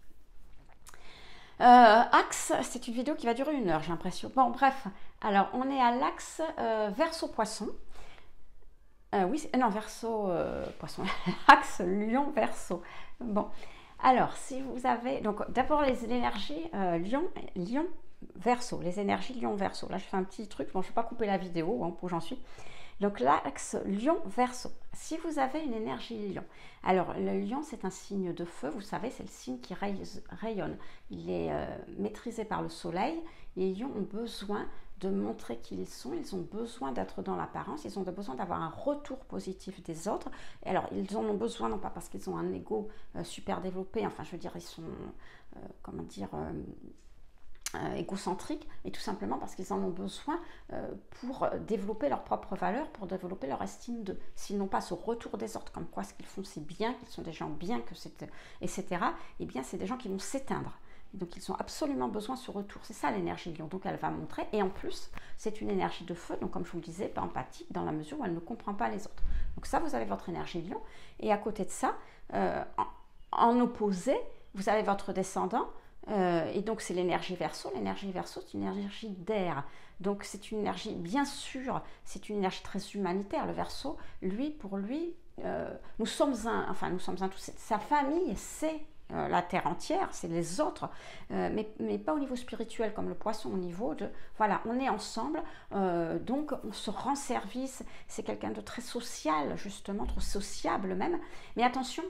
Axe, c'est une vidéo qui va durer 1 heure, j'ai l'impression. Bon, bref, alors on est à l'axe Verseau-Poisson. Oui, non, Verseau-Poisson. Axe Lion-Verseau. Bon, alors, si vous avez... Donc, d'abord, les énergies Lion-Verseau. Les énergies Lion-Verseau. Là, je fais un petit truc. Bon, je ne vais pas couper la vidéo, hein, où j'en suis. Donc l'axe Lion-Verseau, si vous avez une énergie Lion, alors le Lion c'est un signe de feu, vous savez c'est le signe qui rayonne, il est maîtrisé par le soleil, les Lions ont besoin de montrer qui ils ont besoin d'être dans l'apparence, ils ont besoin d'avoir un retour positif des autres, et alors ils en ont besoin non pas parce qu'ils ont un ego super développé, enfin je veux dire ils sont, comment dire... égocentriques, et tout simplement parce qu'ils en ont besoin pour développer leurs propres valeurs, pour développer leur estime d'eux. S'ils n'ont pas ce retour des autres, comme quoi ce qu'ils font c'est bien, qu'ils sont des gens bien, que c'est, etc., eh bien c'est des gens qui vont s'éteindre. Donc ils ont absolument besoin de ce retour. C'est ça l'énergie Lion. Donc elle va montrer, et en plus c'est une énergie de feu, donc comme je vous le disais, pas empathique dans la mesure où elle ne comprend pas les autres. Donc ça vous avez votre énergie Lion, et à côté de ça, en opposé, vous avez votre descendant. Et donc c'est l'énergie Verseau. L'énergie Verseau, c'est une énergie d'air. Donc c'est une énergie, bien sûr, c'est une énergie très humanitaire. Le Verseau, pour lui, nous sommes un tout. Sa famille, c'est la terre entière, c'est les autres, mais pas au niveau spirituel comme le Poisson, au niveau de, voilà, on est ensemble, donc on se rend service. C'est quelqu'un de très social, justement, trop sociable même. Mais attention,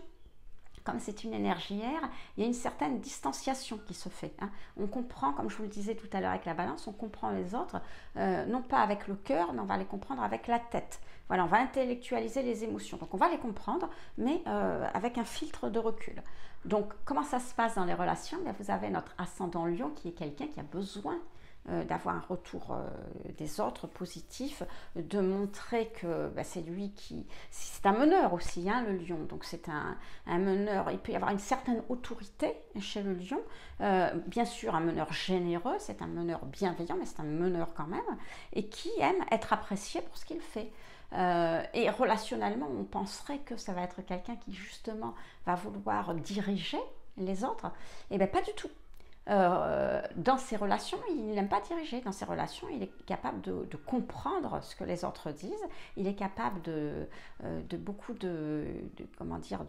comme c'est une énergie air, il y a une certaine distanciation qui se fait. Hein. On comprend, comme je vous le disais tout à l'heure avec la balance, on comprend les autres, non pas avec le cœur, mais on va les comprendre avec la tête. Voilà, on va intellectualiser les émotions. Donc on va les comprendre, mais avec un filtre de recul. Donc comment ça se passe dans les relations? Bien, vous avez notre ascendant Lion qui est quelqu'un qui a besoin d'avoir un retour des autres positif, de montrer que c'est lui qui... C'est un meneur aussi, hein, le Lion, donc c'est un meneur, il peut y avoir une certaine autorité chez le Lion, bien sûr un meneur généreux, c'est un meneur bienveillant, mais c'est un meneur quand même, et qui aime être apprécié pour ce qu'il fait. Et relationnellement, on penserait que ça va être quelqu'un qui justement va vouloir diriger les autres, et bien pas du tout. Dans ses relations, il n'aime pas diriger. Dans ses relations, il est capable de comprendre ce que les autres disent. Il est capable de beaucoup comment dire,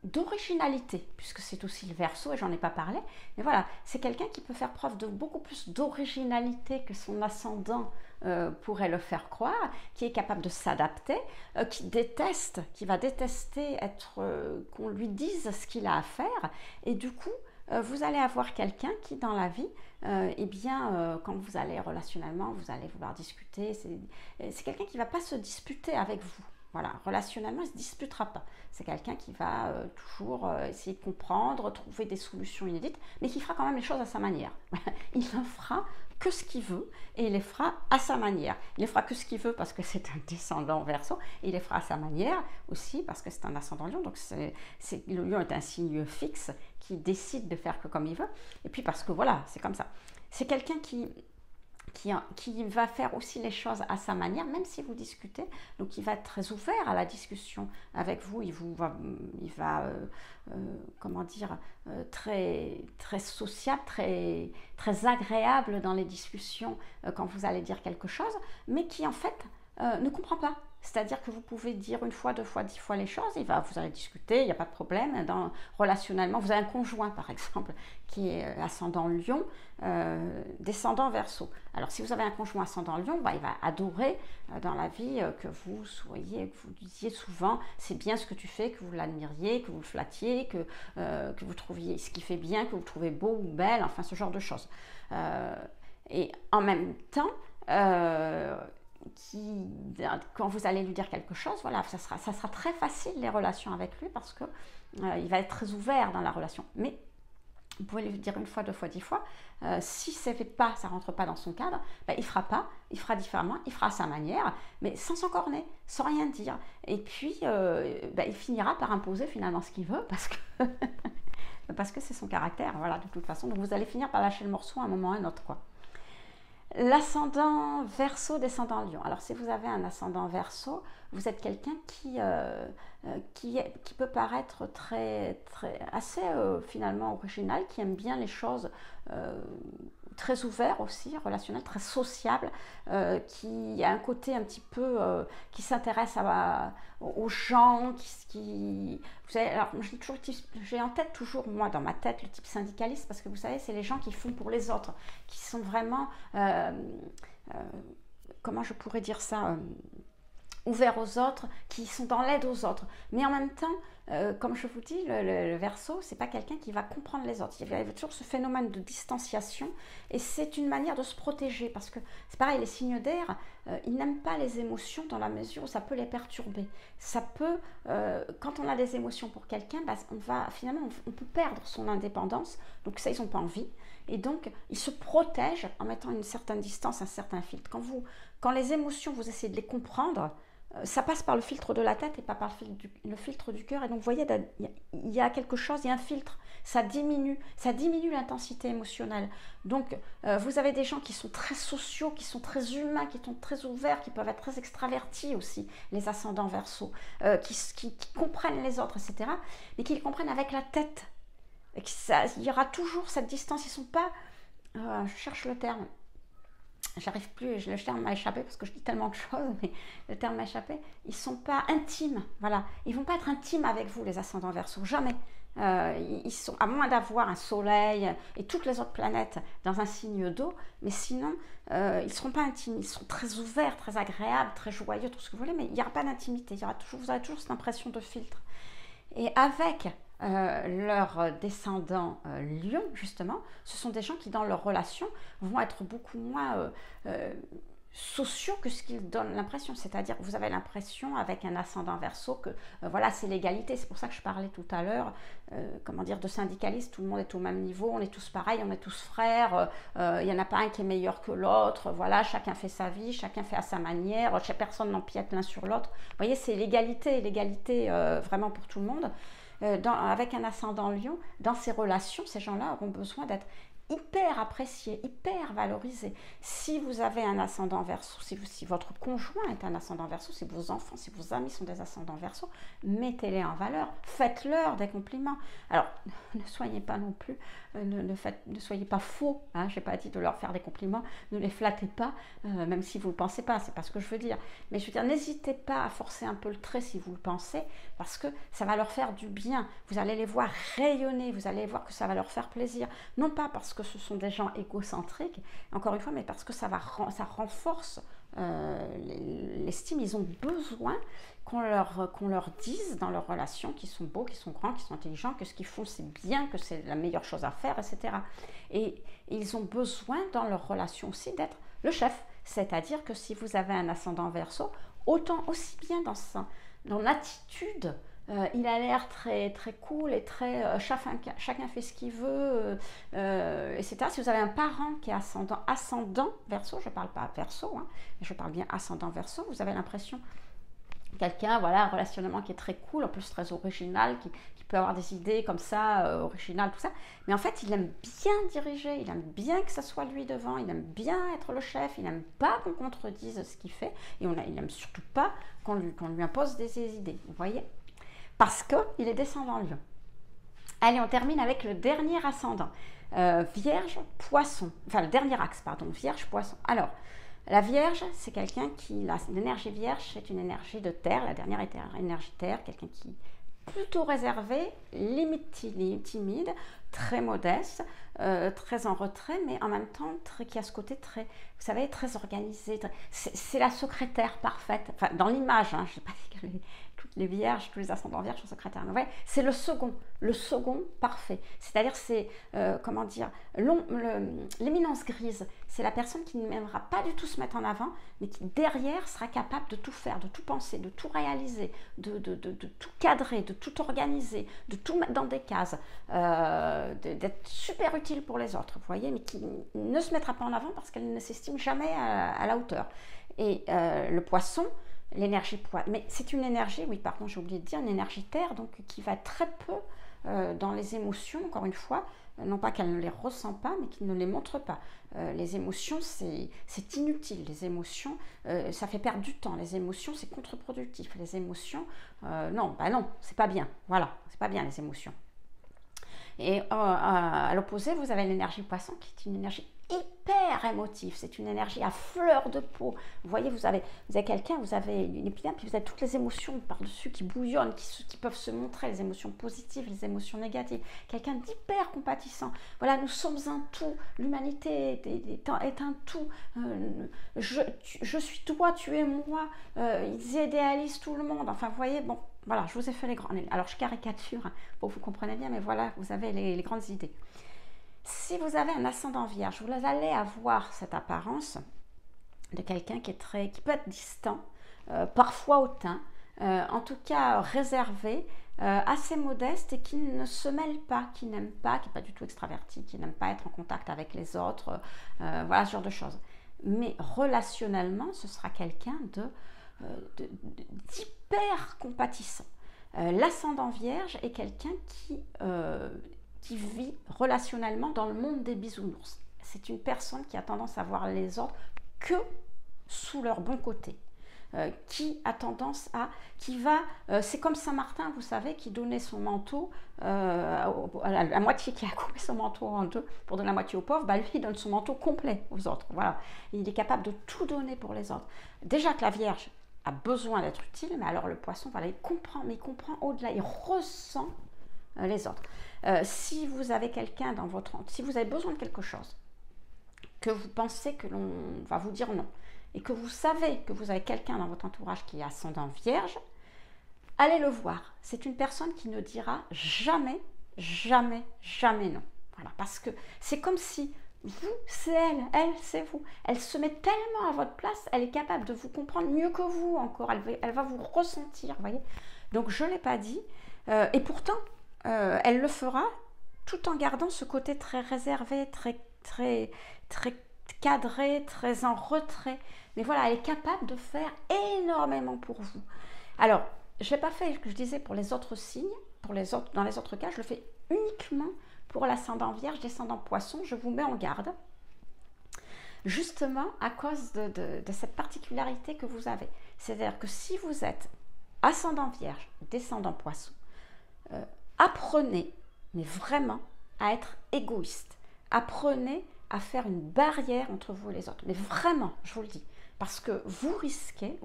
d'originalité, puisque c'est aussi le Verseau, et j'en ai pas parlé. Mais voilà, c'est quelqu'un qui peut faire preuve de beaucoup plus d'originalité que son ascendant pourrait le faire croire, qui est capable de s'adapter, qui va détester qu'on lui dise ce qu'il a à faire, et du coup, vous allez avoir quelqu'un qui, dans la vie, quand vous allez relationnellement, vous allez vouloir discuter, c'est quelqu'un qui ne va pas se disputer avec vous. Voilà, relationnellement, il ne se disputera pas. C'est quelqu'un qui va toujours essayer de comprendre, trouver des solutions inédites, mais qui fera quand même les choses à sa manière. Il ne fera que ce qu'il veut et il les fera à sa manière. Il ne fera que ce qu'il veut parce que c'est un descendant Verseau, et il les fera à sa manière aussi parce que c'est un ascendant Lion. Donc le Lion est un signe fixe qui décide de faire que comme il veut. Et puis parce que voilà, c'est comme ça. C'est quelqu'un qui va faire aussi les choses à sa manière, même si vous discutez. Donc, il va être très ouvert à la discussion avec vous. Il va comment dire, très, très sociable, très, très agréable dans les discussions quand vous allez dire quelque chose, mais qui, en fait, ne comprend pas. C'est-à-dire que vous pouvez dire une fois, deux fois, 10 fois les choses, vous allez discuter, il n'y a pas de problème. Relationnellement, vous avez un conjoint, par exemple, qui est ascendant Lion, descendant Verseau. Alors, si vous avez un conjoint ascendant Lion, il va adorer dans la vie que vous disiez souvent, c'est bien ce que tu fais, que vous l'admiriez, que vous le flattiez, que vous trouviez ce qu'il fait bien, que vous le trouvez beau ou belle, enfin, ce genre de choses. Et en même temps, quand vous allez lui dire quelque chose, voilà, ça sera très facile les relations avec lui parce que il va être très ouvert dans la relation. Mais vous pouvez lui dire une fois, deux fois, 10 fois, si ça rentre pas dans son cadre, il fera pas, il fera différemment, il fera à sa manière, mais sans s'encorner, sans rien dire. Et puis il finira par imposer finalement ce qu'il veut parce que c'est son caractère, voilà, de toute façon. Donc vous allez finir par lâcher le morceau à un moment ou à un autre, quoi. L'ascendant Verseau, descendant Lion. Alors, si vous avez un ascendant Verseau, vous êtes quelqu'un qui peut paraître assez finalement original, qui aime bien les choses très ouvert aussi, relationnel, très sociable, qui a un côté un petit peu qui s'intéresse aux gens, vous savez, alors j'ai en tête toujours, moi, dans ma tête, le type syndicaliste, parce que vous savez, c'est les gens qui font pour les autres, qui sont vraiment, comment je pourrais dire ça, ouverts aux autres, qui sont dans l'aide aux autres. Mais en même temps, comme je vous dis, le Verseau, c'est pas quelqu'un qui va comprendre les autres. Il y a toujours ce phénomène de distanciation et c'est une manière de se protéger parce que c'est pareil, les signes d'air, ils n'aiment pas les émotions dans la mesure où ça peut les perturber. Ça peut, quand on a des émotions pour quelqu'un, on peut perdre son indépendance. Donc ça, ils n'ont pas envie. Et donc, ils se protègent en mettant une certaine distance, un certain filtre. Quand les émotions, vous essayez de les comprendre, ça passe par le filtre de la tête et pas par le filtre du cœur. Et donc, vous voyez, il y a quelque chose, il y a un filtre. Ça diminue l'intensité émotionnelle. Donc, vous avez des gens qui sont très sociaux, qui sont très humains, qui sont très ouverts, qui peuvent être très extravertis aussi, les ascendants Verseau, qui comprennent les autres, etc. Mais qui les comprennent avec la tête. Il y aura toujours cette distance. Ils ne sont pas... je cherche le terme. J'arrive plus, le terme m'a échappé parce que je dis tellement de choses, mais le terme m'a échappé. Ils ne sont pas intimes, voilà. Ils ne vont pas être intimes avec vous, les ascendants Verseau, jamais. Ils sont, à moins d'avoir un soleil et toutes les autres planètes dans un signe d'eau, mais sinon, ils ne seront pas intimes. Ils seront très ouverts, très agréables, très joyeux, tout ce que vous voulez, mais il n'y aura pas d'intimité. Vous aurez toujours cette impression de filtre. Et avec leurs descendants Lion, justement, ce sont des gens qui, dans leur relation, vont être beaucoup moins sociaux que ce qu'ils donnent l'impression. C'est-à-dire que vous avez l'impression, avec un ascendant Verseau, que voilà, c'est l'égalité. C'est pour ça que je parlais tout à l'heure, de syndicalistes. Tout le monde est au même niveau, on est tous pareils, on est tous frères. Il n'y en a pas un qui est meilleur que l'autre. Voilà, chacun fait sa vie, chacun fait à sa manière. Chaque personne n'empiète l'un sur l'autre. Vous voyez, c'est l'égalité vraiment pour tout le monde. Avec un ascendant Lion, dans ces relations, ces gens-là auront besoin d'être hyper appréciés, hyper valorisés. Si vous avez un ascendant Verseau, si votre conjoint est un ascendant Verseau, si vos enfants, si vos amis sont des ascendants Verseau, mettez-les en valeur, faites-leur des compliments. Alors, ne soyez pas non plus, ne soyez pas faux, hein, je n'ai pas dit de leur faire des compliments, ne les flattez pas, même si vous ne le pensez pas, c'est pas ce que je veux dire. Mais je veux dire, n'hésitez pas à forcer un peu le trait si vous le pensez, parce que ça va leur faire du bien. Vous allez les voir rayonner, vous allez voir que ça va leur faire plaisir. Non pas parce que ce sont des gens égocentriques, encore une fois, mais parce que ça renforce l'estime. Ils ont besoin qu'on leur dise dans leur relation qu'ils sont beaux, qu'ils sont grands, qu'ils sont intelligents, que ce qu'ils font c'est bien, que c'est la meilleure chose à faire, etc. Et ils ont besoin dans leur relation aussi d'être le chef. C'est-à-dire que si vous avez un ascendant Verseau, autant aussi bien dans l'attitude, il a l'air très, très cool et très chacun fait ce qu'il veut, etc. Si vous avez un parent qui est ascendant verso, je ne parle pas verso, hein, je parle bien ascendant verso, vous avez l'impression quelqu'un, voilà, un relationnement qui est très cool, en plus très original, qui peut avoir des idées comme ça, originales, tout ça. Mais en fait, il aime bien diriger, il aime bien que ça soit lui devant, il aime bien être le chef, il n'aime pas qu'on contredise ce qu'il fait, et il n'aime surtout pas qu'on lui impose des idées, vous voyez? Parce qu'il est descendant lion. Allez, on termine avec le dernier ascendant. Vierge, poisson. Enfin, le dernier axe, pardon. Vierge, poisson. Alors, la Vierge, c'est quelqu'un qui... L'énergie Vierge, c'est une énergie de terre. La dernière énergie terre. Quelqu'un qui est plutôt réservé, limite timide, très modeste, très en retrait, mais en même temps, qui a ce côté très, vous savez, très organisé. C'est la secrétaire parfaite. Enfin, dans l'image, hein, je ne sais pas si toutes les vierges, tous les ascendants vierges sont secrétaires. Mais ouais, c'est le second parfait. C'est-à-dire, c'est, comment dire, l'éminence grise. C'est la personne qui n'aimera pas du tout se mettre en avant, mais qui derrière sera capable de tout faire, de tout penser, de tout réaliser, de tout cadrer, de tout organiser, de tout mettre dans des cases, d'être super utile pour les autres, vous voyez, mais qui ne se mettra pas en avant parce qu'elle ne s'estime jamais à la hauteur. Et le poisson, l'énergie poisson, mais c'est une énergie, oui, par contre, j'ai oublié de dire, une énergie terre, donc qui va très peu dans les émotions, encore une fois, non pas qu'elle ne les ressent pas, mais qu'il ne les montre pas. Les émotions, c'est inutile. Les émotions, ça fait perdre du temps. Les émotions, c'est contre-productif. Les émotions, non, c'est pas bien. Voilà, c'est pas bien les émotions. Et à l'opposé, vous avez l'énergie poisson qui est une énergie hyper émotive, c'est une énergie à fleur de peau. Vous voyez, vous avez quelqu'un, vous avez une épidémie, puis vous avez toutes les émotions par-dessus qui bouillonnent, qui peuvent se montrer, les émotions positives, les émotions négatives. Quelqu'un d'hyper compatissant. Voilà, nous sommes un tout, l'humanité est un tout. Je suis toi, tu es moi. Ils idéalisent tout le monde. Enfin, vous voyez, bon, voilà, je vous ai fait les grands... Alors, je caricature pour que vous compreniez bien, mais voilà, vous avez les grandes idées. Si vous avez un ascendant vierge, vous allez avoir cette apparence de quelqu'un qui peut être distant, parfois hautain, en tout cas réservé, assez modeste et qui ne se mêle pas, qui n'aime pas, qui n'est pas du tout extraverti, qui n'aime pas être en contact avec les autres, voilà ce genre de choses. Mais relationnellement, ce sera quelqu'un d'hyper compatissant. L'ascendant vierge est quelqu'un qui vit relationnellement dans le monde des bisounours. C'est une personne qui a tendance à voir les autres que sous leur bon côté. Qui a tendance c'est comme Saint-Martin, vous savez, qui donnait son manteau à la moitié, qui a coupé son manteau en deux pour donner la moitié aux pauvres, lui il donne son manteau complet aux autres. Voilà, il est capable de tout donner pour les autres. Déjà que la Vierge a besoin d'être utile, mais alors le poisson, voilà, il comprend au-delà, il ressent les autres. Si vous avez quelqu'un si vous avez besoin de quelque chose, que vous pensez que l'on va vous dire non, et que vous savez que vous avez quelqu'un dans votre entourage qui est ascendant vierge, allez le voir. C'est une personne qui ne dira jamais, jamais, jamais non. Voilà, parce que c'est comme si vous, c'est elle, c'est vous. Elle se met tellement à votre place, elle est capable de vous comprendre mieux que vous encore. Elle va vous ressentir, vous voyez. Donc je ne l'ai pas dit, et pourtant, elle le fera tout en gardant ce côté très réservé, très, très, très cadré, très en retrait. Mais voilà, elle est capable de faire énormément pour vous. Alors, je n'ai pas fait ce que je disais pour les autres signes, dans les autres cas, je le fais uniquement pour l'ascendant vierge, descendant poisson. Je vous mets en garde, justement à cause de cette particularité que vous avez. C'est-à-dire que si vous êtes ascendant vierge, descendant poisson, apprenez, mais vraiment, à être égoïste. Apprenez à faire une barrière entre vous et les autres. Mais vraiment, je vous le dis, parce que vous risquez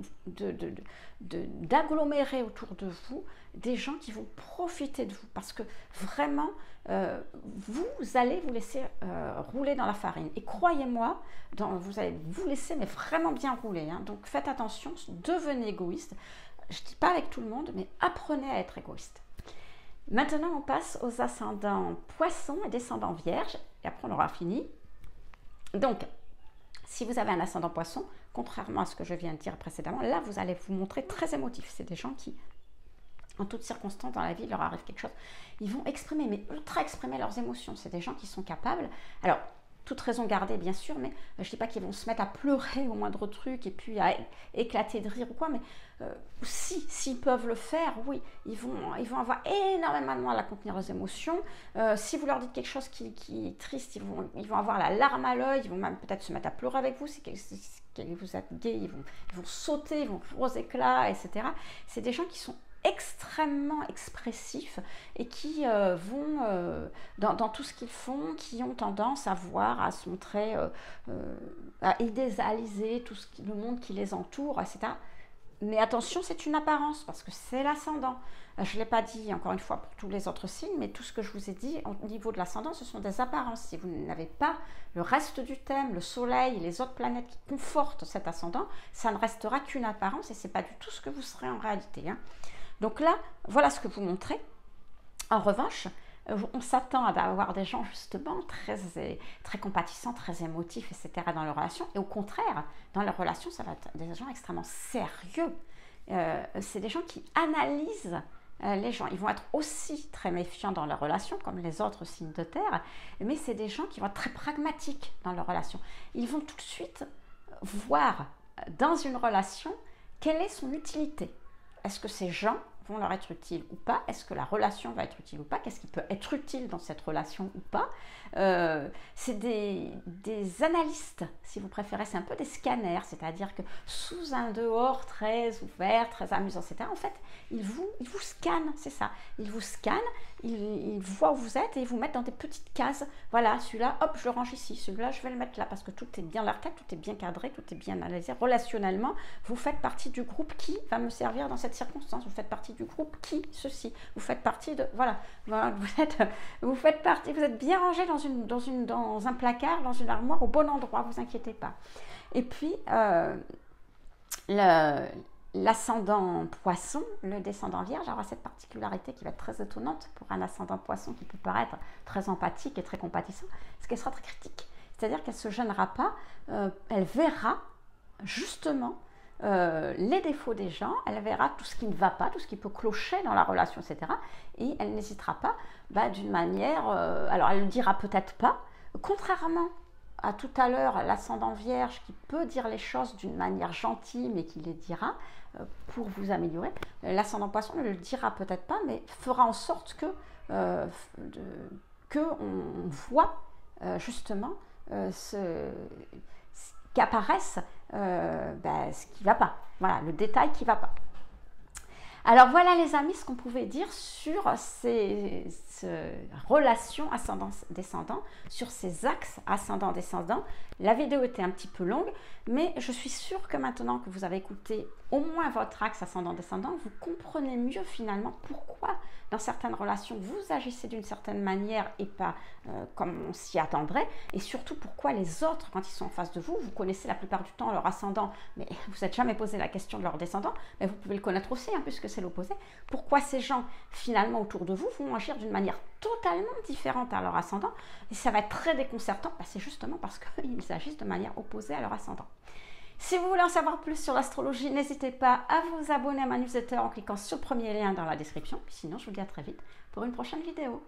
d'agglomérer autour de vous des gens qui vont profiter de vous. Parce que vraiment, vous allez vous laisser rouler dans la farine. Et croyez-moi, vous allez vous laisser mais vraiment bien rouler. Hein. Donc faites attention, devenez égoïste. Je ne dis pas avec tout le monde, mais apprenez à être égoïste. Maintenant, on passe aux ascendants poissons et descendants vierges. Et après, on aura fini. Donc, Si vous avez un ascendant poisson, contrairement à ce que je viens de dire précédemment, là, vous allez vous montrer très émotif. C'est des gens qui, en toutes circonstances dans la vie, il leur arrive quelque chose, ils vont exprimer, mais ultra exprimer leurs émotions. C'est des gens qui sont capables, alors, toute raison gardée, bien sûr, mais je ne dis pas qu'ils vont se mettre à pleurer au moindre truc et puis à éclater de rire ou quoi, mais s'ils peuvent le faire, oui, ils vont avoir énormément de mal à contenir leurs émotions. Si vous leur dites quelque chose qui est triste, ils vont avoir la larme à l'œil, ils vont même peut-être se mettre à pleurer avec vous. Si vous êtes gay, ils vont sauter, ils vont faire aux éclats, etc. C'est des gens qui sont extrêmement expressifs et qui vont dans tout ce qu'ils font, qui ont tendance à voir, à se montrer, à idéaliser le monde qui les entoure, etc. Mais attention, c'est une apparence parce que c'est l'ascendant. Je ne l'ai pas dit encore une fois pour tous les autres signes, mais tout ce que je vous ai dit au niveau de l'ascendant, ce sont des apparences. Si vous n'avez pas le reste du thème, le soleil et les autres planètes qui confortent cet ascendant, ça ne restera qu'une apparence et ce n'est pas du tout ce que vous serez en réalité, hein. Donc là, voilà ce que vous montrez. En revanche, on s'attend à avoir des gens justement très compatissants, très émotifs, etc. dans leurs relations. Et au contraire, dans leurs relations, ça va être des gens extrêmement sérieux. C'est des gens qui analysent les gens. Ils vont être aussi très méfiants dans leurs relations, comme les autres signes de terre, mais c'est des gens qui vont être très pragmatiques dans leurs relations. Ils vont tout de suite voir dans une relation quelle est son utilité. Est-ce que ces gens vont leur être utiles ou pas? Est-ce que la relation va être utile ou pas? Qu'est-ce qui peut être utile dans cette relation ou pas? C'est des analystes, si vous préférez, c'est un peu des scanners, c'est-à-dire que sous un dehors très ouvert, très amusant, etc., en fait, ils vous scannent, c'est ça. Ils vous scannent, ils voient où vous êtes et ils vous mettent dans des petites cases. Voilà, celui-là, hop, je le range ici, celui-là, je vais le mettre là, parce que tout est bien largué, tout est bien cadré, tout est bien analysé. Relationnellement, vous faites partie du groupe qui va me servir dans cette circonstance. Vous faites partie du groupe qui, ceci. Vous faites partie de... Voilà, vous faites partie, vous êtes bien rangé dans un placard, dans une armoire, au bon endroit, vous inquiétez pas. Et puis, l'ascendant poisson, le descendant vierge, aura cette particularité qui va être très étonnante pour un ascendant poisson qui peut paraître très empathique et très compatissant, c'est qu'elle sera très critique. C'est-à-dire qu'elle ne se gênera pas, elle verra justement les défauts des gens, elle verra tout ce qui ne va pas, tout ce qui peut clocher dans la relation, etc. Et elle n'hésitera pas d'une manière, alors elle ne le dira peut-être pas, contrairement à tout à l'heure, l'ascendant vierge qui peut dire les choses d'une manière gentille, mais qui les dira pour vous améliorer. L'ascendant poisson ne le dira peut-être pas, mais fera en sorte que on voit justement qu'apparaisse ce qui ne va pas. Voilà, le détail qui ne va pas. Alors voilà les amis ce qu'on pouvait dire sur ces relations ascendant-descendant, sur ces axes ascendant-descendant. La vidéo était un petit peu longue, mais je suis sûre que maintenant que vous avez écouté au moins votre axe ascendant-descendant, vous comprenez mieux finalement pourquoi dans certaines relations vous agissez d'une certaine manière et pas comme on s'y attendrait, et surtout pourquoi les autres, quand ils sont en face de vous, vous connaissez la plupart du temps leur ascendant, mais vous n'êtes jamais posé la question de leur descendant, mais vous pouvez le connaître aussi, hein, puisque c'est l'opposé. Pourquoi ces gens finalement autour de vous vont agir d'une manière totalement différente à leur ascendant, et ça va être très déconcertant, c'est justement parce qu'ils agissent de manière opposée à leur ascendant. Si vous voulez en savoir plus sur l'astrologie, n'hésitez pas à vous abonner à ma newsletter en cliquant sur le premier lien dans la description. Sinon, je vous dis à très vite pour une prochaine vidéo.